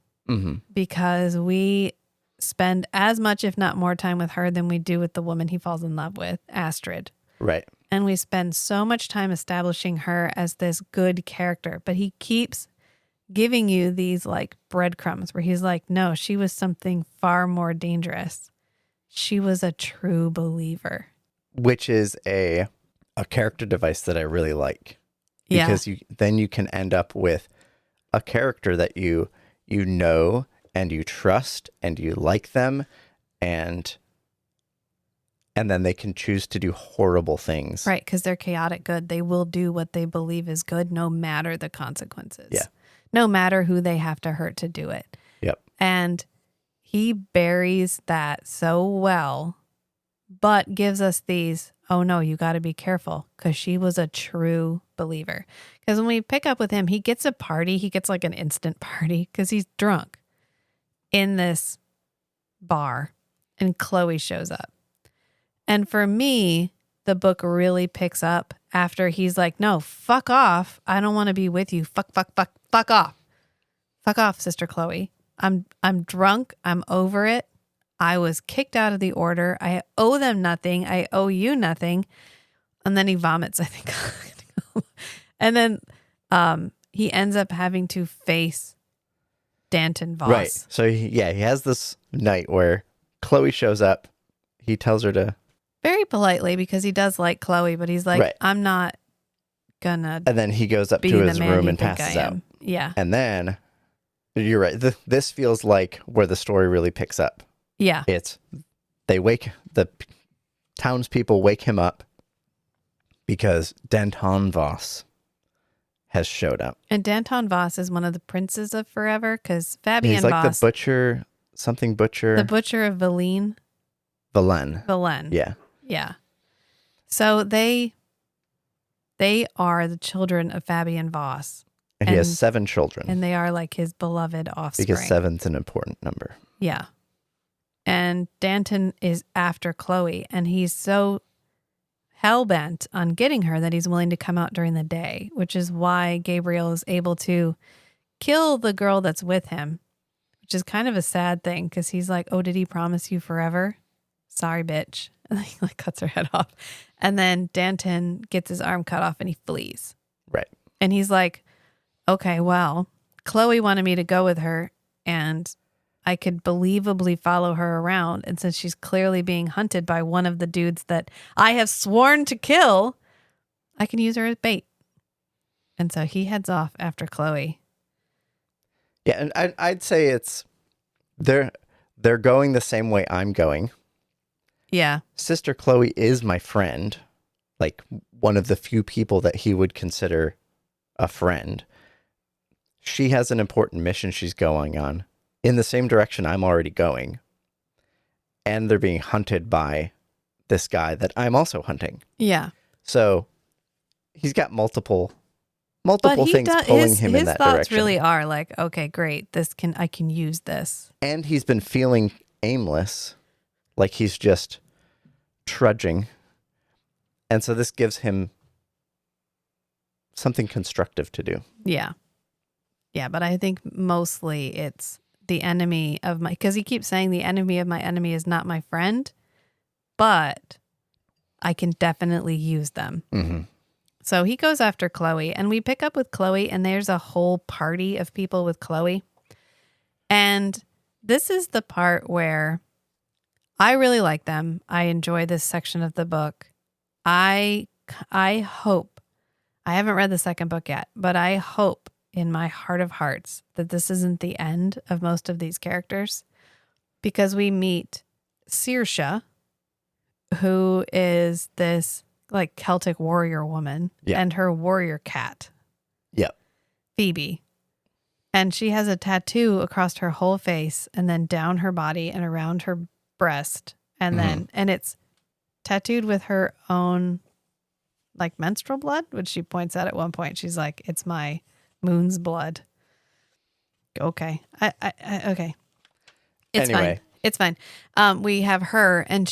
because we spend as much, if not more time with her than we do with the woman he falls in love with, Astrid. Right. And we spend so much time establishing her as this good character, but he keeps giving you these like breadcrumbs where he's like, no, she was something far more dangerous. She was a true believer. Which is a character device that I really like. Because then you can end up with a character that you know and you trust and you like them, and then they can choose to do horrible things. Right, because they're chaotic good. They will do what they believe is good no matter the consequences. Yeah. No matter who they have to hurt to do it. Yep. And he buries that so well, but gives us these, oh no, you got to be careful because she was a true believer. Because when we pick up with him, he gets a party. He gets like an instant party because he's drunk in this bar, and Chloe shows up. And for me, the book really picks up after he's like, no, fuck off. I don't want to be with you. Fuck off. Fuck off, Sister Chloe. I'm drunk. I'm over it. I was kicked out of the order. I owe them nothing. I owe you nothing. And then he vomits, I think. And then he ends up having to face Danton Voss. Right. So he has this night where Chloe shows up. He tells her to... Very politely, because he does like Chloe, but he's like, right. I'm not gonna... And then he goes up to his room and passes out. Yeah. And then, you're right, this feels like where the story really picks up. Yeah. The townspeople wake him up because Danton Voss has showed up. And Danton Voss is one of the princes of Forever, because Fabien Voss... He's like Voss, the butcher, something butcher. The butcher of Vilaine. Yeah. Yeah. So they are the children of Fabien Voss. And he has 7 children. And they are like his beloved offspring. Because 7's an important number. Yeah. And Danton is after Chloe, and he's so hell-bent on getting her that he's willing to come out during the day, which is why Gabriel is able to kill the girl that's with him, which is kind of a sad thing, because he's like, oh, did he promise you forever? Sorry, bitch. And then he like cuts her head off. And then Danton gets his arm cut off and he flees. Right. And he's like, okay, well, Chloe wanted me to go with her and I could believably follow her around. And since she's clearly being hunted by one of the dudes that I have sworn to kill, I can use her as bait. And so he heads off after Chloe. Yeah, and I'd say it's they're going the same way I'm going. Yeah. Sister Chloe is my friend, like one of the few people that he would consider a friend. She has an important mission she's going on in the same direction I'm already going. And they're being hunted by this guy that I'm also hunting. Yeah. So he's got multiple things pulling him in that direction. His thoughts really are like, okay, great. I can use this. And he's been feeling aimless, like he's just trudging. And so this gives him something constructive to do. Yeah. Yeah, but I think mostly it's the enemy of my, because he keeps saying the enemy of my enemy is not my friend, but I can definitely use them. Mm-hmm. So he goes after Chloe, and we pick up with Chloe, and there's a whole party of people with Chloe. And this is the part where I really like them. I enjoy this section of the book. I hope, I haven't read the second book yet, but I hope in my heart of hearts that this isn't the end of most of these characters, because we meet Saoirse, who is this like Celtic warrior woman, and her warrior cat. Yep. Phoebe. And she has a tattoo across her whole face and then down her body and around her breast. And then, and it's tattooed with her own like menstrual blood, which she points out at one point. She's like, it's my moon's blood. Okay. Okay. It's anyway. fine. It's fine. We have her, and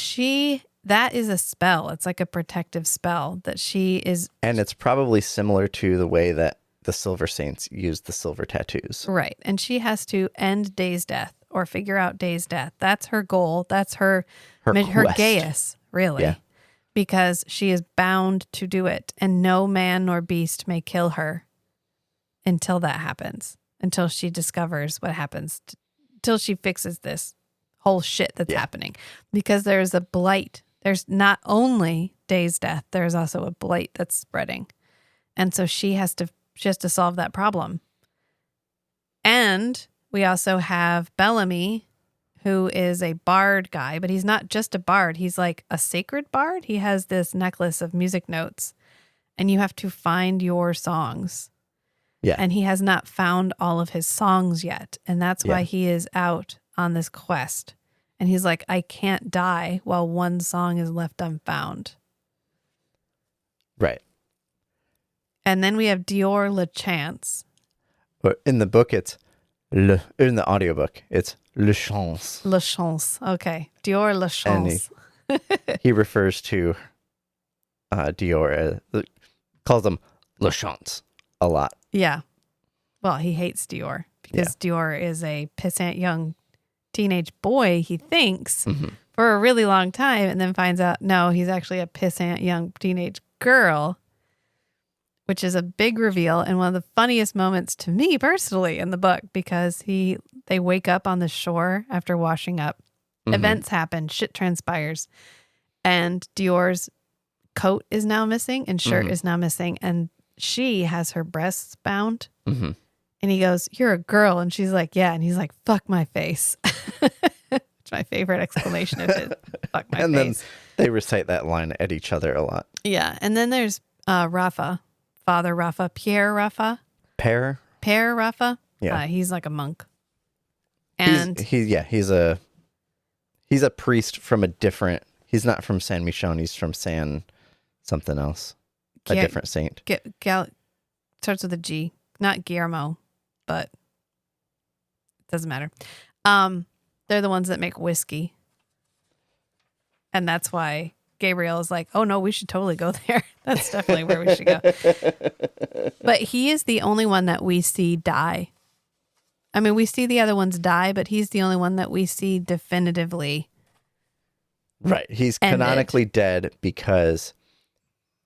that is a spell. It's like a protective spell that she is. And it's probably similar to the way that the Silver Saints use the silver tattoos. Right. And she has to end Daysdeath or figure out Daysdeath. That's her goal. That's her geas, really. Yeah. Because she is bound to do it, and no man nor beast may kill her until that happens. until she discovers what happens, till she fixes this whole shit that's happening. Because there's a blight. There's not only Daysdeath, there's also a blight that's spreading. And so she has to solve that problem. And we also have Bellamy, who is a bard guy, but he's not just a bard. He's like a sacred bard. He has this necklace of music notes, and you have to find your songs. Yeah. And he has not found all of his songs yet. And that's why he is out on this quest. And he's like, I can't die while one song is left unfound. Right. And then we have Dior LeChance. In the book, it's in the audiobook, it's Le Chance. Le Chance. Okay. Dior LeChance. He refers to Dior, calls them Le Chance a lot. Yeah. Well, he hates Dior because Dior is a pissant young teenage boy, he thinks, for a really long time, and then finds out, no, he's actually a pissant young teenage girl, which is a big reveal and one of the funniest moments to me personally in the book, because they wake up on the shore after washing up. Events happen, shit transpires, and Dior's coat is now missing and shirt is now missing, and she has her breasts bound. And he goes, "You're a girl," and she's like, "Yeah," and he's like, "Fuck my face." It's my favorite explanation of it. Fuck my face. And then they recite that line at each other a lot. Yeah, and then there's Rafa, Father Rafa, Pierre Rafa. Père Rafa. Yeah, he's like a monk. And he's a priest from a different. He's not from San Michon. He's from San something else. A different saint. Starts with a G. Not Guillermo, but it doesn't matter. They're the ones that make whiskey. And that's why Gabriel is like, oh no, we should totally go there. That's definitely where we should go. But he is the only one that we see die. I mean, we see the other ones die, but he's the only one that we see definitively. Right. He's canonically dead because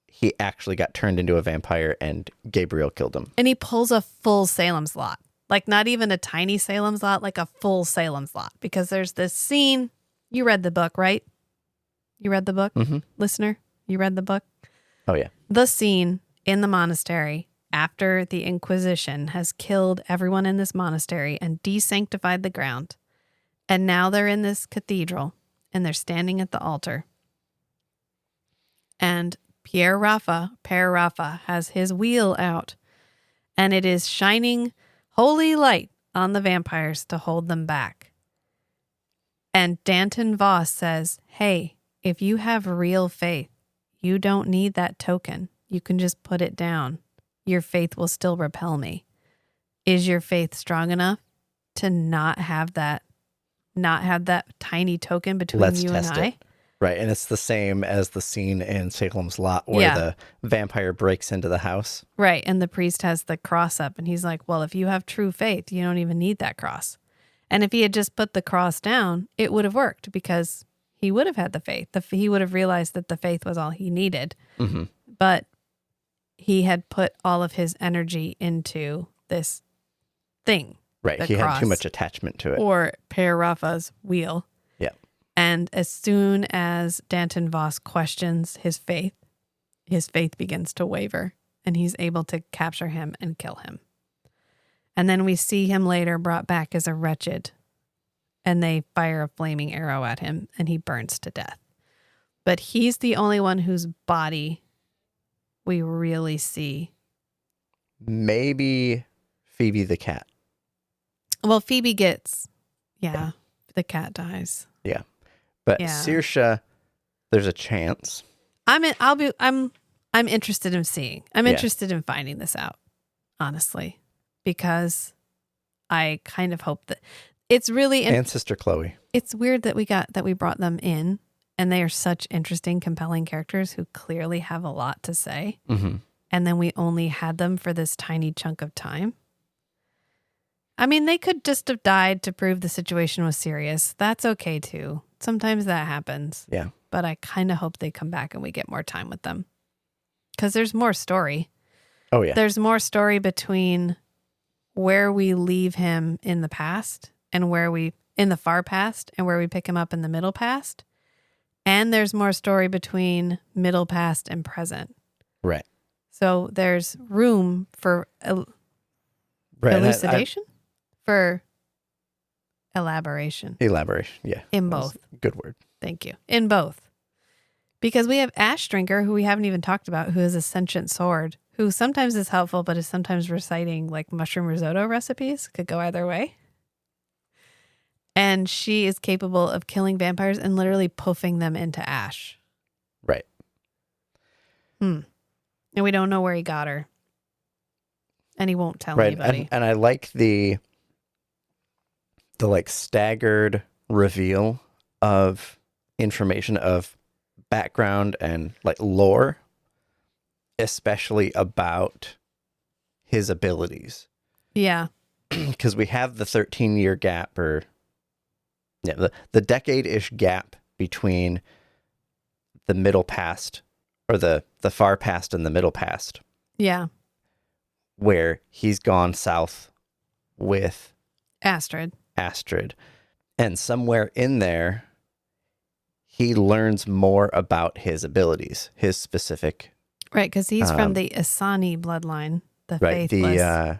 he actually got turned into a vampire and Gabriel killed him. And he pulls a full Salem's Lot. Like not even a tiny Salem's Lot, like a full Salem's Lot. Because there's this scene. You read the book, right? You read the book? Listener, you read the book? Oh, yeah. The scene in the monastery after the Inquisition has killed everyone in this monastery and desanctified the ground. And now they're in this cathedral and they're standing at the altar. And Père Rafa has his wheel out, and it is shining holy light on the vampires to hold them back. And Danton Voss says, hey, if you have real faith, you don't need that token. You can just put it down. Your faith will still repel me. Is your faith strong enough to not have that tiny token between you and I? Right, and it's the same as the scene in Salem's Lot where the vampire breaks into the house. Right, and the priest has the cross up, and he's like, well, if you have true faith, you don't even need that cross. And if he had just put the cross down, it would have worked because he would have had the faith. He would have realized that the faith was all he needed. But he had put all of his energy into this thing. Right, he had too much attachment to it. Or Père Rafa's wheel. And as soon as Danton Voss questions his faith begins to waver, and he's able to capture him and kill him. And then we see him later brought back as a wretched, and they fire a flaming arrow at him, and he burns to death. But he's the only one whose body we really see. Maybe Phoebe the cat. Well, Phoebe gets, the cat dies. Yeah. But Saoirse, there's a chance. I'm interested in seeing. I'm interested in finding this out, honestly, because I kind of hope that it's really and Sister Chloe. It's weird that we brought them in, and they are such interesting, compelling characters who clearly have a lot to say, and then we only had them for this tiny chunk of time. I mean, they could just have died to prove the situation was serious. That's okay too. Sometimes that happens. Yeah. But I kind of hope they come back and we get more time with them. Because there's more story. Oh, yeah. There's more story between where we leave him in the past and where we in the far past and where we pick him up in the middle past. And there's more story between middle past and present. Right. So there's room for elucidation, for elaboration. Elaboration, yeah. In both. Good word. Thank you. In both. Because we have Ash Drinker, who we haven't even talked about, who is a sentient sword, who sometimes is helpful, but is sometimes reciting like mushroom risotto recipes. Could go either way. And she is capable of killing vampires and literally puffing them into ash. Right. And we don't know where he got her. And he won't tell anybody. And I like the like staggered reveal of information of background and like lore, especially about his abilities. Yeah. Because we have the 13-year gap, or the decade-ish gap between the middle past, or the far past and the middle past. Yeah. Where he's gone south with Astrid. And somewhere in there, he learns more about his abilities, his specific. Right, because he's from the Asani bloodline, the faithless.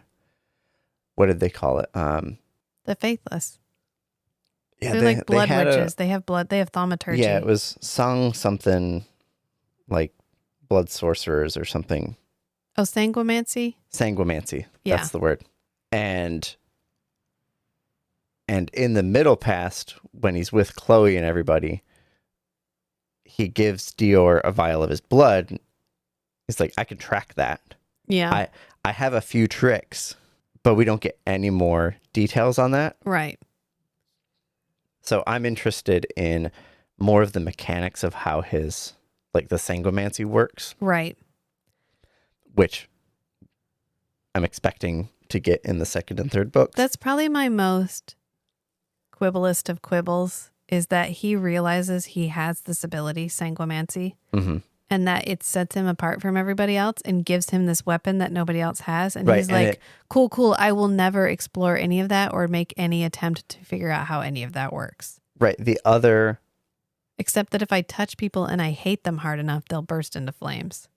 What did they call it? The faithless. Yeah, they're like blood witches. They have blood. They have thaumaturgy. Yeah, it was something like blood sorcerers or something. Oh, sanguimancy? Sanguimancy. Yeah. That's the word. And in the middle past, when he's with Chloe and everybody, he gives Dior a vial of his blood. He's like, I can track that. Yeah. I have a few tricks, but we don't get any more details on that. Right. So I'm interested in more of the mechanics of how his, like, the sanguimancy works. Right. Which I'm expecting to get in the second and third books. That's probably my most quibblest of quibbles, is that he realizes he has this ability, sanguimancy, and that it sets him apart from everybody else and gives him this weapon that nobody else has. And he's like, cool. I will never explore any of that or make any attempt to figure out how any of that works. Right. Except that if I touch people and I hate them hard enough, they'll burst into flames.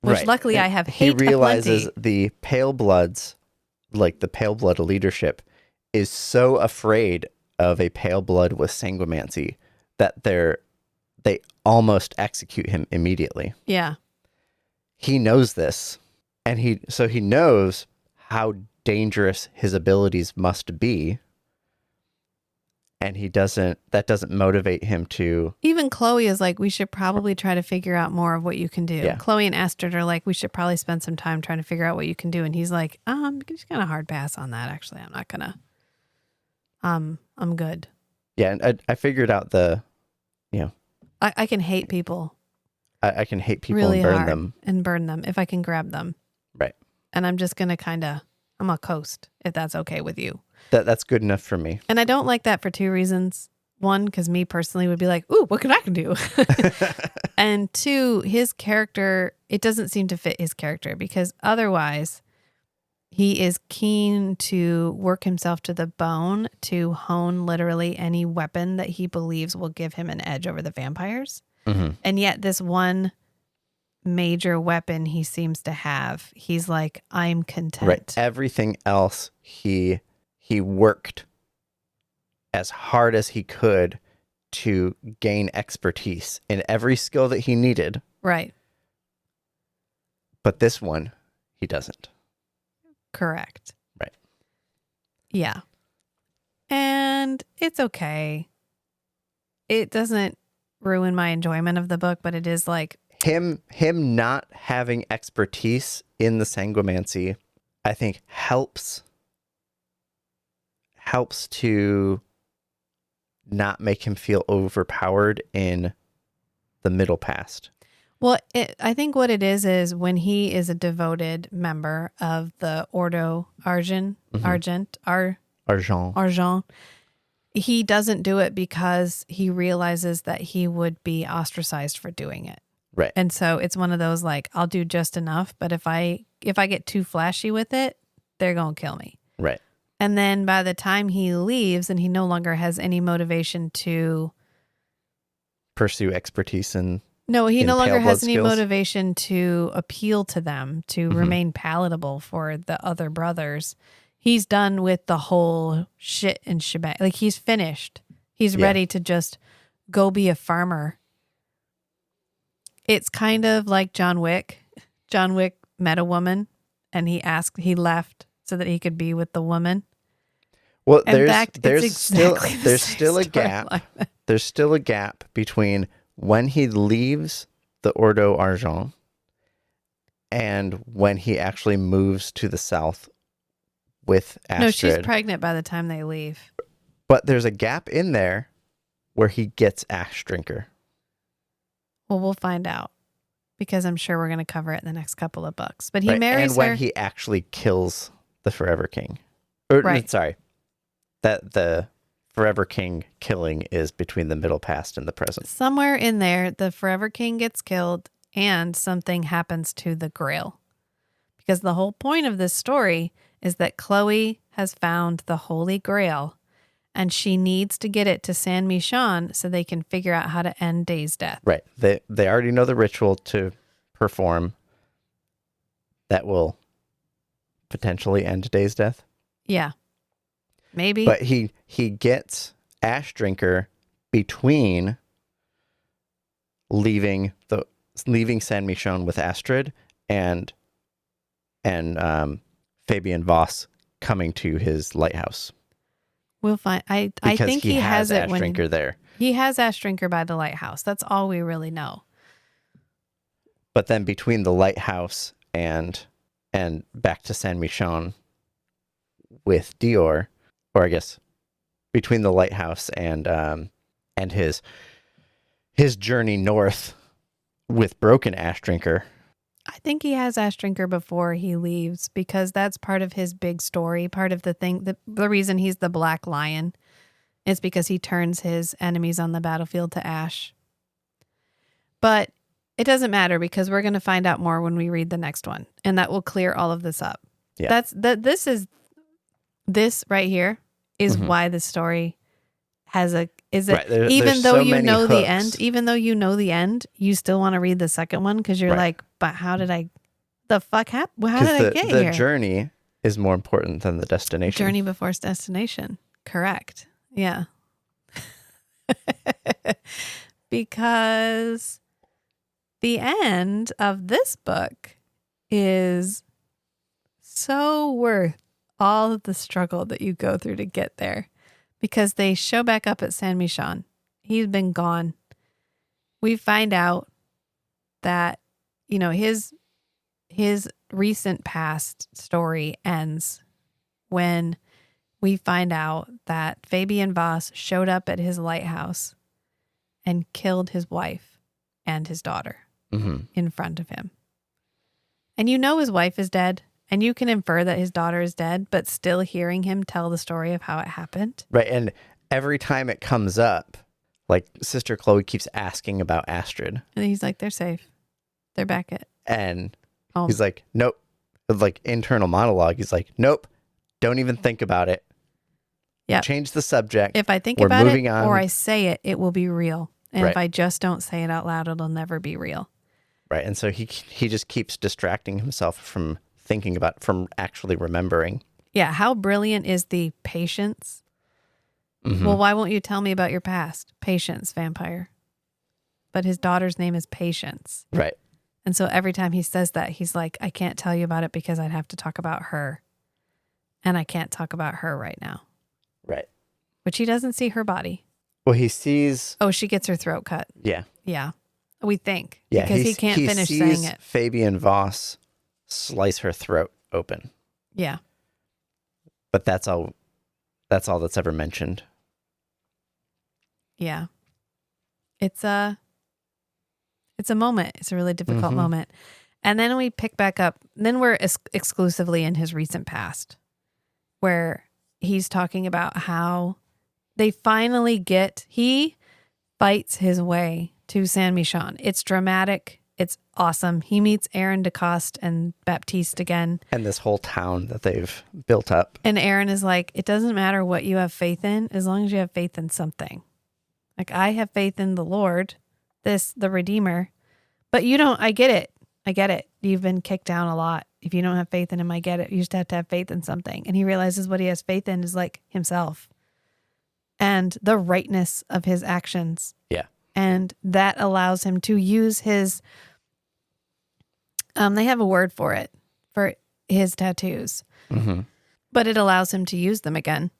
Which luckily I have hate aplenty. He realizes the Pale Bloods, like the Pale Blood leadership, is so afraid of a Pale Blood with sanguimancy that they almost execute him immediately. Yeah. He knows this, and he knows how dangerous his abilities must be. And that doesn't motivate him to... Even Chloe is like, we should probably try to figure out more of what you can do. Yeah. Chloe and Astrid are like, we should probably spend some time trying to figure out what you can do. And he's like, I'm just going to hard pass on that. Actually, I'm not going to. I'm good. Yeah, and I figured out I can hate people. I can hate people really and burn hard them. And burn them if I can grab them. Right. And I'm just going to I'm going to coast, if that's okay with you. That's good enough for me. And I don't like that for two reasons. One, because me personally would be like, ooh, what can I do? And two, his character, it doesn't seem to fit his character, because otherwise he is keen to work himself to the bone to hone literally any weapon that he believes will give him an edge over the vampires. Mm-hmm. And yet this one major weapon he seems to have, he's like, I'm content. Right. Everything else he worked as hard as he could to gain expertise in every skill that he needed. Right. But this one, he doesn't. Correct. Right. Yeah. And it's okay. It doesn't ruin my enjoyment of the book, but it is like... Him not having expertise in the sanguimancy, I think helps to not make him feel overpowered in the middle past. Well, I think what it is when he is a devoted member of the Ordo Argent, he doesn't do it because he realizes that he would be ostracized for doing it. Right. And so it's one of those like, I'll do just enough, but if I get too flashy with it, they're going to kill me. Right. And then by the time he leaves and he no longer has any motivation to pursue expertise in No, he no longer has any skills. Motivation to appeal to them, to remain palatable for the other brothers. He's done with the whole shit and shebang. Like, he's finished. He's ready to just go be a farmer. It's kind of like John Wick. John Wick met a woman and he left so that he could be with the woman. Well, there's still a gap. There's still a gap between when he leaves the Ordo Argent and when he actually moves to the south with Astrid. No, she's pregnant by the time they leave. But there's a gap in there where he gets Ash Drinker. Well, we'll find out because I'm sure we're going to cover it in the next couple of books. But he marries her. And when her. he actually kills the Forever King. Sorry. That the Forever King killing is between the middle past and the present. Somewhere in there, the Forever King gets killed and something happens to the Grail. Because the whole point of this story is that Chloe has found the Holy Grail and she needs to get it to San Michon so they can figure out how to end Daysdeath. Right. They already know the ritual to perform that will potentially end Daysdeath. Yeah. Maybe. But he gets Ash Drinker between leaving San Michon with Astrid and Fabien Voss coming to his lighthouse. We'll find. I think he has it Ash Drinker there. He has Ash Drinker by the lighthouse. That's all we really know. But then between the lighthouse and back to San Michon with Dior, or I guess between the lighthouse and his journey north with Broken Ash Drinker. I think he has Ash Drinker before he leaves because that's part of his big story. Part of the thing, the reason he's the Black Lion is because he turns his enemies on the battlefield to ash. But it doesn't matter because we're going to find out more when we read the next one, and that will clear all of this up. Yeah. This right here is why the story has even though you know the end, you still want to read the second one because you're like, but how did I get here? The journey is more important than the destination. Journey before destination. Correct. Yeah. Because the end of this book is so worth all of the struggle that you go through to get there. Because they show back up at San Michon. He's been gone. We find out that, his recent past story ends when we find out that Fabien Voss showed up at his lighthouse and killed his wife and his daughter in front of him. And his wife is dead. And you can infer that his daughter is dead, but still hearing him tell the story of how it happened. Right. And every time it comes up, like Sister Chloe keeps asking about Astrid. And he's like, they're safe. They're back at And home. He's like, nope. Like internal monologue. He's like, nope. Don't even think about it. Yeah. Change the subject. If I think about it or I say it, it will be real. And if I just don't say it out loud, it'll never be real. Right. And so he just keeps distracting himself from thinking about, from actually remembering. Yeah. How brilliant is the patience? Well, why won't you tell me about your past? Patience, vampire. But his daughter's name is Patience. Right. And so every time he says that, he's like, I can't tell you about it because I'd have to talk about her. And I can't talk about her right now. Right. Which he doesn't see her body. Well, he sees... Oh, she gets her throat cut. Yeah. Yeah. We think. Yeah. Because he can't finish saying it. Fabien Voss slice her throat open. Yeah. But that's all that's ever mentioned. Yeah. It's a moment. It's a really difficult moment. And then we pick back up. Then we're exclusively in his recent past, where he's talking about how they finally he fights his way to San Michon. It's dramatic. It's awesome. He meets Aaron DeCoste and Baptiste again. And this whole town that they've built up. And Aaron is like, it doesn't matter what you have faith in, as long as you have faith in something. Like, I have faith in the Lord, the Redeemer. But you don't, I get it. I get it. You've been kicked down a lot. If you don't have faith in him, I get it. You just have to have faith in something. And he realizes what he has faith in is like himself and the rightness of his actions. Yeah. And that allows him to use his, they have a word for it, for his tattoos, but it allows him to use them again.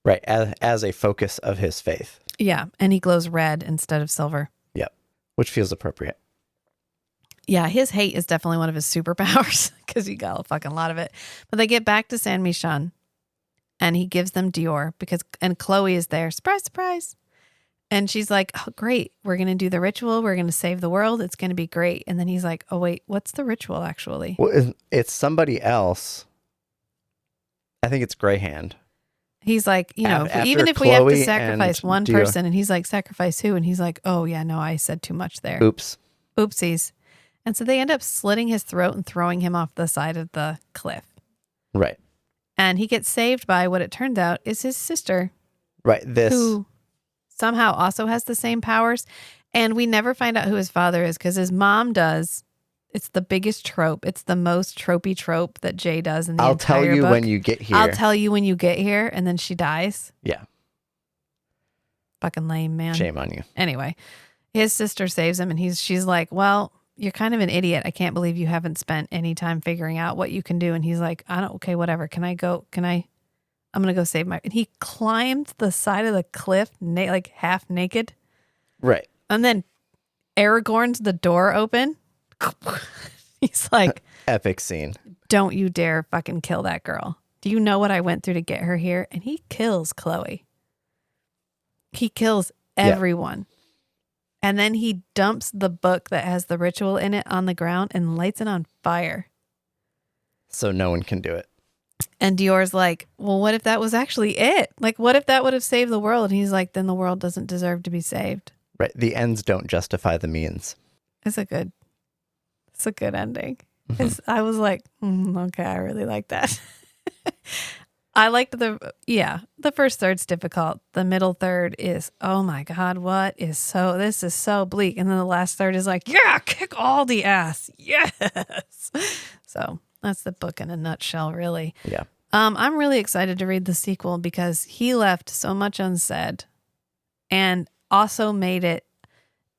Right. As a focus of his faith. Yeah. And he glows red instead of silver. Yep. Which feels appropriate. Yeah. His hate is definitely one of his superpowers because he got a fucking lot of it. But they get back to San Michan and he gives them Dior and Chloe is there. Surprise, surprise. And she's like, oh, great. We're going to do the ritual. We're going to save the world. It's going to be great. And then he's like, oh, wait, what's the ritual actually? Well, it's somebody else. I think it's Greyhand. He's like, even if we have to sacrifice one person, and he's like, sacrifice who? And he's like, oh, yeah, no, I said too much there. Oops. Oopsies. And so they end up slitting his throat and throwing him off the side of the cliff. Right. And he gets saved by what it turns out is his sister. Right. Who somehow also has the same powers. And we never find out who his father is because his mom does. It's the biggest trope. It's the most tropey trope that Jay does in the entire book. I'll tell you when you get here. I'll tell you when you get here. And then she dies. Yeah. Fucking lame, man. Shame on you. Anyway, his sister saves him and she's like, well, you're kind of an idiot. I can't believe you haven't spent any time figuring out what you can do. And he's like, okay, whatever. I'm going to go save and he climbed the side of the cliff, like half naked. Right. And then Aragorn's the door open. He's like, epic scene. Don't you dare fucking kill that girl. Do you know what I went through to get her here? And he kills Chloe. He kills everyone. Yeah. And then he dumps the book that has the ritual in it on the ground and lights it on fire. So no one can do it. And Dior's like, well, what if that was actually it? Like, what if that would have saved the world? And he's like, then the world doesn't deserve to be saved. Right. The ends don't justify the means. It's a good ending. I was like, okay, I really like that. I liked the first third's difficult. The middle third is, oh my God, this is so bleak. And then the last third is like, yeah, kick all the ass. Yes. So that's the book in a nutshell, really. Yeah. I'm really excited to read the sequel because he left so much unsaid and also made it,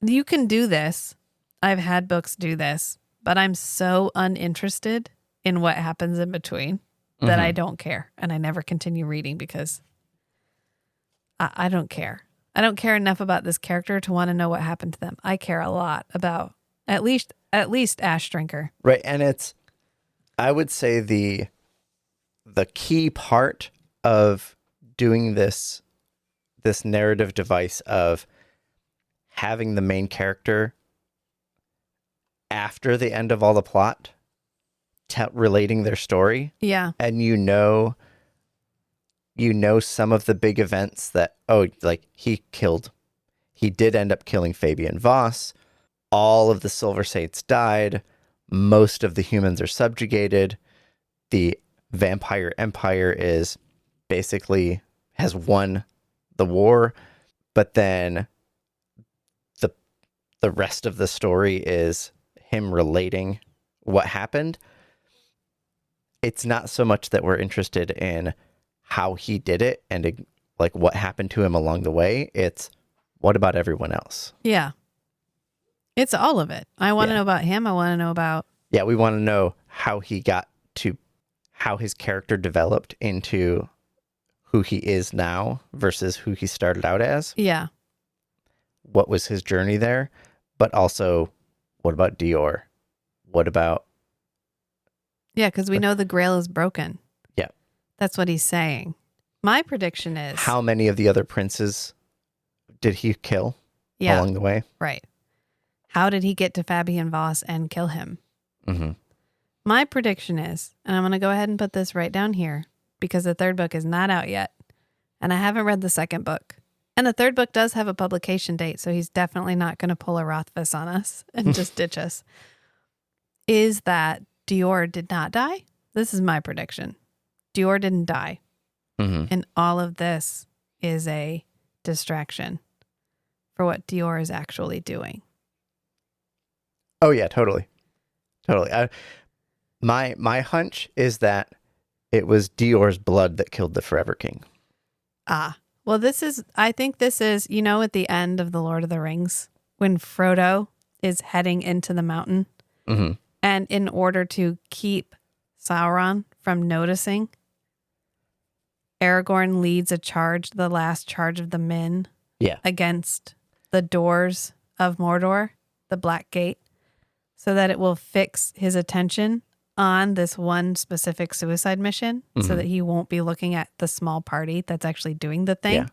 you can do this. I've had books do this, but I'm so uninterested in what happens in between that I don't care. And I never continue reading because I don't care. I don't care enough about this character to want to know what happened to them. I care a lot about at least Ash Drinker. Right. And I would say the key part of doing this narrative device of having the main character after the end of all the plot relating their story. Yeah. And you know some of the big events that, he did end up killing Fabien Voss. All of the Silver Saints died. Most of the humans are subjugated. The vampire empire is basically has won the war, but then the rest of the story is him relating what happened. It's not so much that we're interested in how he did it and like what happened to him along the way. It's what about everyone else? Yeah. It's all of it. I want to know about him. I want to know about... Yeah, we want to know how he got to, how his character developed into who he is now versus who he started out as. Yeah. What was his journey there? But also, what about Dior? What about... Yeah, because we know the Grail is broken. Yeah. That's what he's saying. My prediction is... How many of the other princes did he kill along the way? Right. How did he get to Fabien Voss and kill him? Mm-hmm. My prediction is, and I'm going to go ahead and put this right down here, because the third book is not out yet, and I haven't read the second book. And the third book does have a publication date, so he's definitely not going to pull a Rothfuss on us and just ditch us. is that Dior did not die. This is my prediction. Dior didn't die. Mm-hmm. And all of this is a distraction for what Dior is actually doing. Oh, yeah, totally. Totally. My hunch is that it was Dior's blood that killed the Forever King. Well, I think this is, at the end of The Lord of the Rings, when Frodo is heading into the mountain, mm-hmm. and in order to keep Sauron from noticing, Aragorn leads the last charge of the men against the doors of Mordor, the Black Gate, so that it will fix his attention on this one specific suicide mission, so that he won't be looking at the small party that's actually doing the thing. Yeah.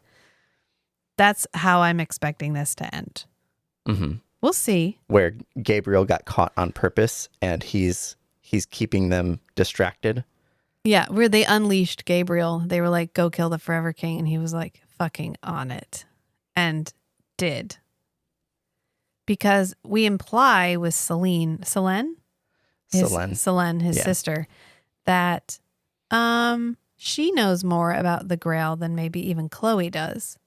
That's how I'm expecting this to end. Mm-hmm. We'll see. Where Gabriel got caught on purpose and he's keeping them distracted. Yeah, where they unleashed Gabriel. They were like, go kill the Forever King. And he was like, fucking on it. And did. Because we imply with Selene, his sister, that she knows more about the Grail than maybe even Chloe does.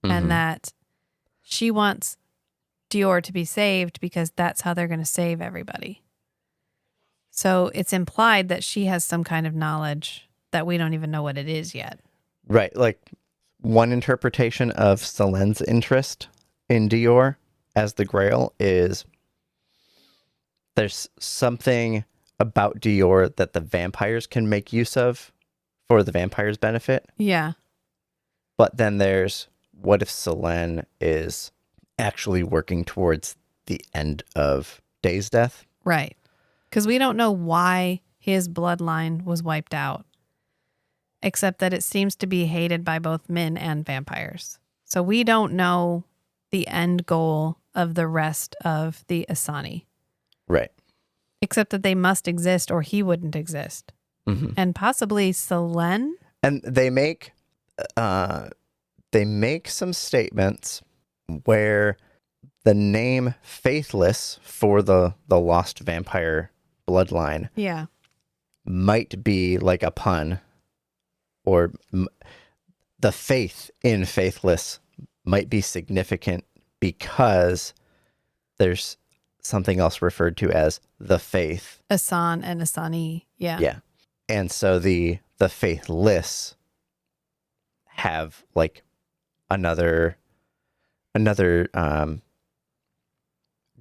Mm-hmm. And that she wants Dior to be saved because that's how they're going to save everybody. So it's implied that she has some kind of knowledge that we don't even know what it is yet. Right. Like one interpretation of Selene's interest in Dior as the Grail is there's something about Dior that the vampires can make use of for the vampires' benefit. Yeah. But then there's what if Selene is actually working towards the end of Daysdeath? Right. Because we don't know why his bloodline was wiped out, except that it seems to be hated by both men and vampires. So we don't know the end goal of the rest of the Asani. Right. Except that they must exist or he wouldn't exist. Mm-hmm. And possibly Selene. And they make some statements where the name Faithless for the lost vampire bloodline might be like a pun, or the faith in Faithless might be significant because there's something else referred to as the faith. Asan and Asani. Yeah. Yeah. And so the faithless have like another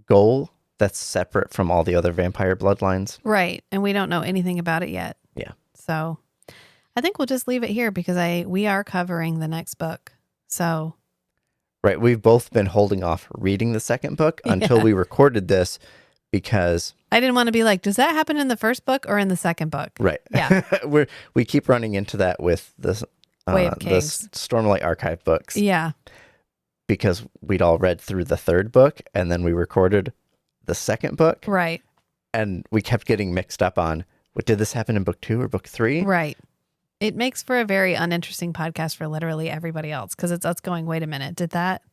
goal that's separate from all the other vampire bloodlines. Right. And we don't know anything about it yet. Yeah. So I think we'll just leave it here because we are covering the next book. So. Right. We've both been holding off reading the second book until we recorded this because I didn't want to be like, does that happen in the first book or in the second book? Right. Yeah. we keep running into that with this Way of the Kings. Stormlight Archive books. Yeah. Because we'd all read through the third book and then we recorded the second book. Right. And we kept getting mixed up on, did this happen in book 2 or book 3? Right. It makes for a very uninteresting podcast for literally everybody else because it's us going, wait a minute, did that?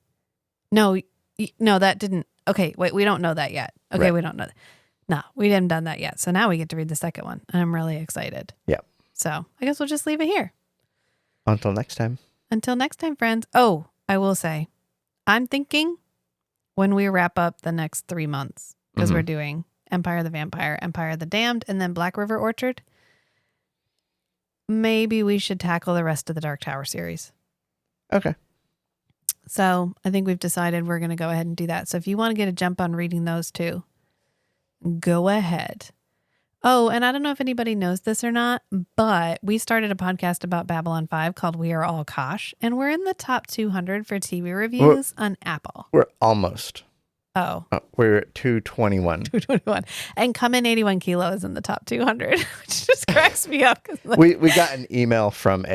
No, that didn't. Okay, wait, we don't know that yet. Okay, Right. we don't know that. No, we haven't done that yet. So now we get to read the second one. And I'm really excited. Yeah. So I guess we'll just leave it here. Until next time. Until next time, friends. Oh, I will say, I'm thinking when we wrap up the next 3 months, because we're doing Empire of the Vampire, Empire of the Damned, and then Black River Orchard, maybe we should tackle the rest of the Dark Tower series. Okay. So I think we've decided we're going to go ahead and do that. So if you want to get a jump on reading those too, go ahead. Oh, and I don't know if anybody knows this or not, but we started a podcast about Babylon 5 called We Are All Kosh, and we're in the top 200 for TV reviews on Apple. We're almost. Oh. We're at 221. 221. And Come In 81 Kilos in the top 200, which just cracks me up. We got an email from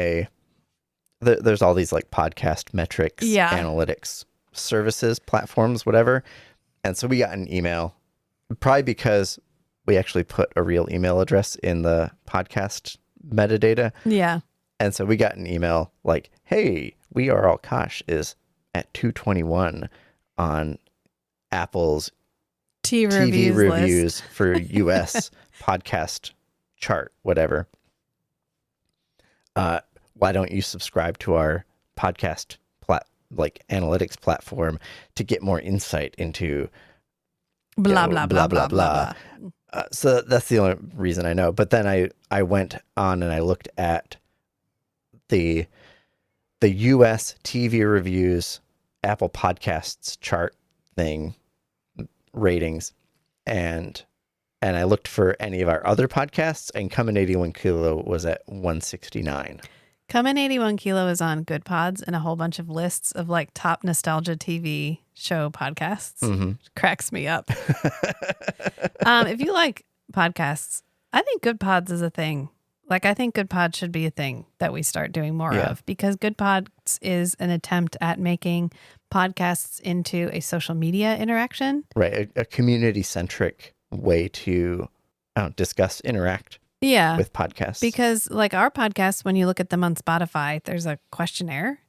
there's all these like podcast metrics, analytics, services, platforms, whatever. And so we got an email, probably because we actually put a real email address in the podcast metadata. Yeah. And so we got an email like, hey, We Are All Kosh is at 221 on Apple's TV reviews for US podcast chart, whatever. Why don't you subscribe to our podcast analytics platform to get more insight into blah, blah, blah, blah, blah. So that's the only reason I know. But then I went on and I looked at the US TV reviews, Apple Podcasts chart thing, ratings, and I looked for any of our other podcasts, and Come in 81 Kilo was at 169. Come in 81 Kilo is on Good Pods and a whole bunch of lists of like top nostalgia TV show podcasts. Mm-hmm. Cracks me up. If you like podcasts, I think Good Pods is a thing. Like, I think Good Pods should be a thing that we start doing more of, because Good Pods is an attempt at making podcasts into a social media interaction. Right. A community-centric way to discuss, interact with podcasts. Because like our podcasts, when you look at them on Spotify, there's a questionnaire.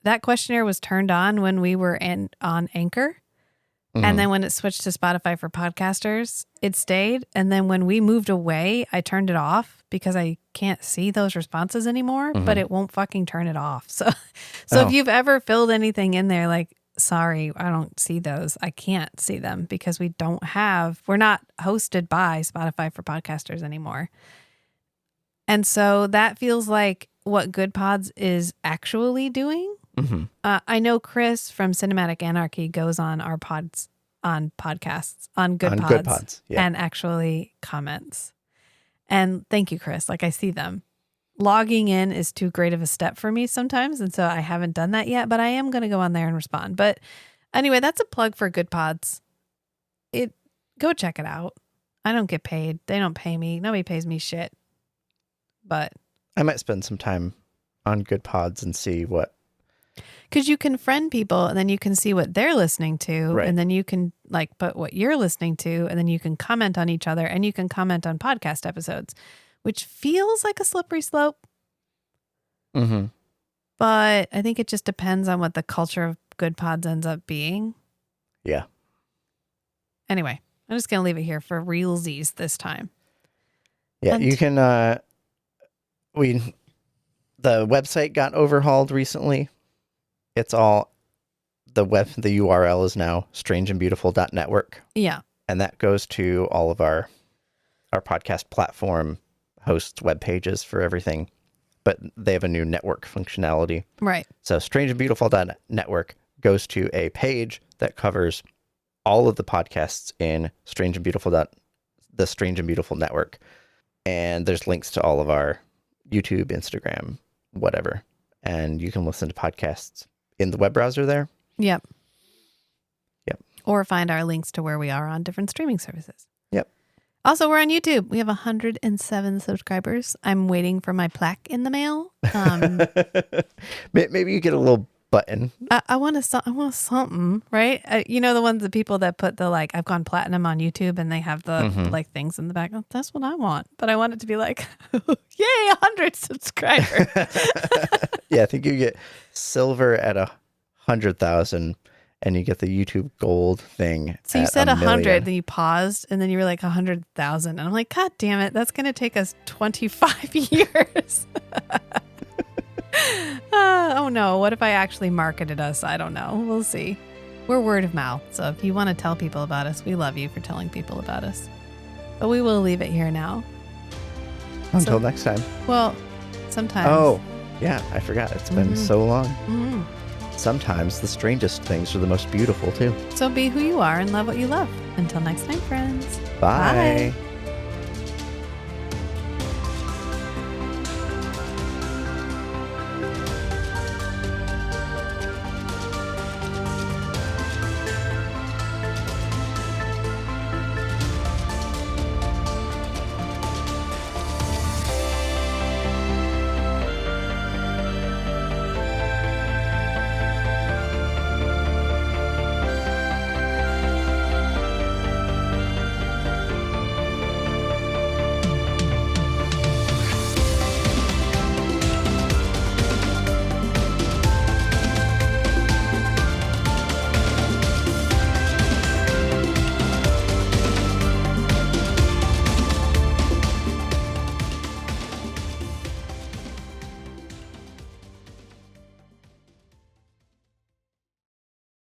That questionnaire was turned on when we were on Anchor. Mm-hmm. And then when it switched to Spotify for podcasters, it stayed. And then when we moved away, I turned it off because I can't see those responses anymore, but it won't fucking turn it off. So if you've ever filled anything in there, like, sorry, I don't see those. I can't see them because we're not hosted by Spotify for podcasters anymore. And so that feels like what Good Pods is actually doing. Mm-hmm. I know Chris from Cinematic Anarchy goes on our podcasts on Good Pods and actually comments. And thank you, Chris. Like, I see them. Logging in is too great of a step for me sometimes, and so I haven't done that yet, but I am going to go on there and respond. But anyway, that's a plug for Good Pods. Go check it out. I don't get paid. They don't pay me. Nobody pays me shit. But I might spend some time on Good Pods and see what. Because you can friend people and then you can see what they're listening to. Right. And then you can like put what you're listening to, and then you can comment on each other, and you can comment on podcast episodes, which feels like a slippery slope. Mm-hmm. But I think it just depends on what the culture of Good Pods ends up being. Yeah. Anyway, I'm just going to leave it here for realsies this time. Yeah, you can, the website got overhauled recently. It's all, the URL is now strangeandbeautiful.network. Yeah. And that goes to all of our podcast platform hosts web pages for everything, but they have a new network functionality. Right. So strangeandbeautiful.network goes to a page that covers all of the podcasts in the Strange and Beautiful network. And there's links to all of our YouTube, Instagram, whatever. And you can listen to podcasts in the web browser there. Yep. Yep. Or find our links to where we are on different streaming services. Yep. Also, we're on YouTube. We have 107 subscribers. I'm waiting for my plaque in the mail. Maybe you get a little button. I want something, right? You know, the people that put the like, I've gone platinum on YouTube, and they have the like things in the back. Oh, that's what I want. But I want it to be like, yay, 100 subscribers. Yeah, I think you get silver at 100,000. And you get the YouTube gold thing. So you said 100, then you paused, and then you were like 100,000. And I'm like, God damn it, that's going to take us 25 years. Oh no, what if I actually marketed us? I don't know. We'll see. We're word of mouth. So if you want to tell people about us, we love you for telling people about us. But we will leave it here now. Until next time. Well, sometimes. Oh, yeah, I forgot. It's been so long. Mm-hmm. Sometimes the strangest things are the most beautiful, too. So be who you are and love what you love. Until next time, friends. Bye. Bye.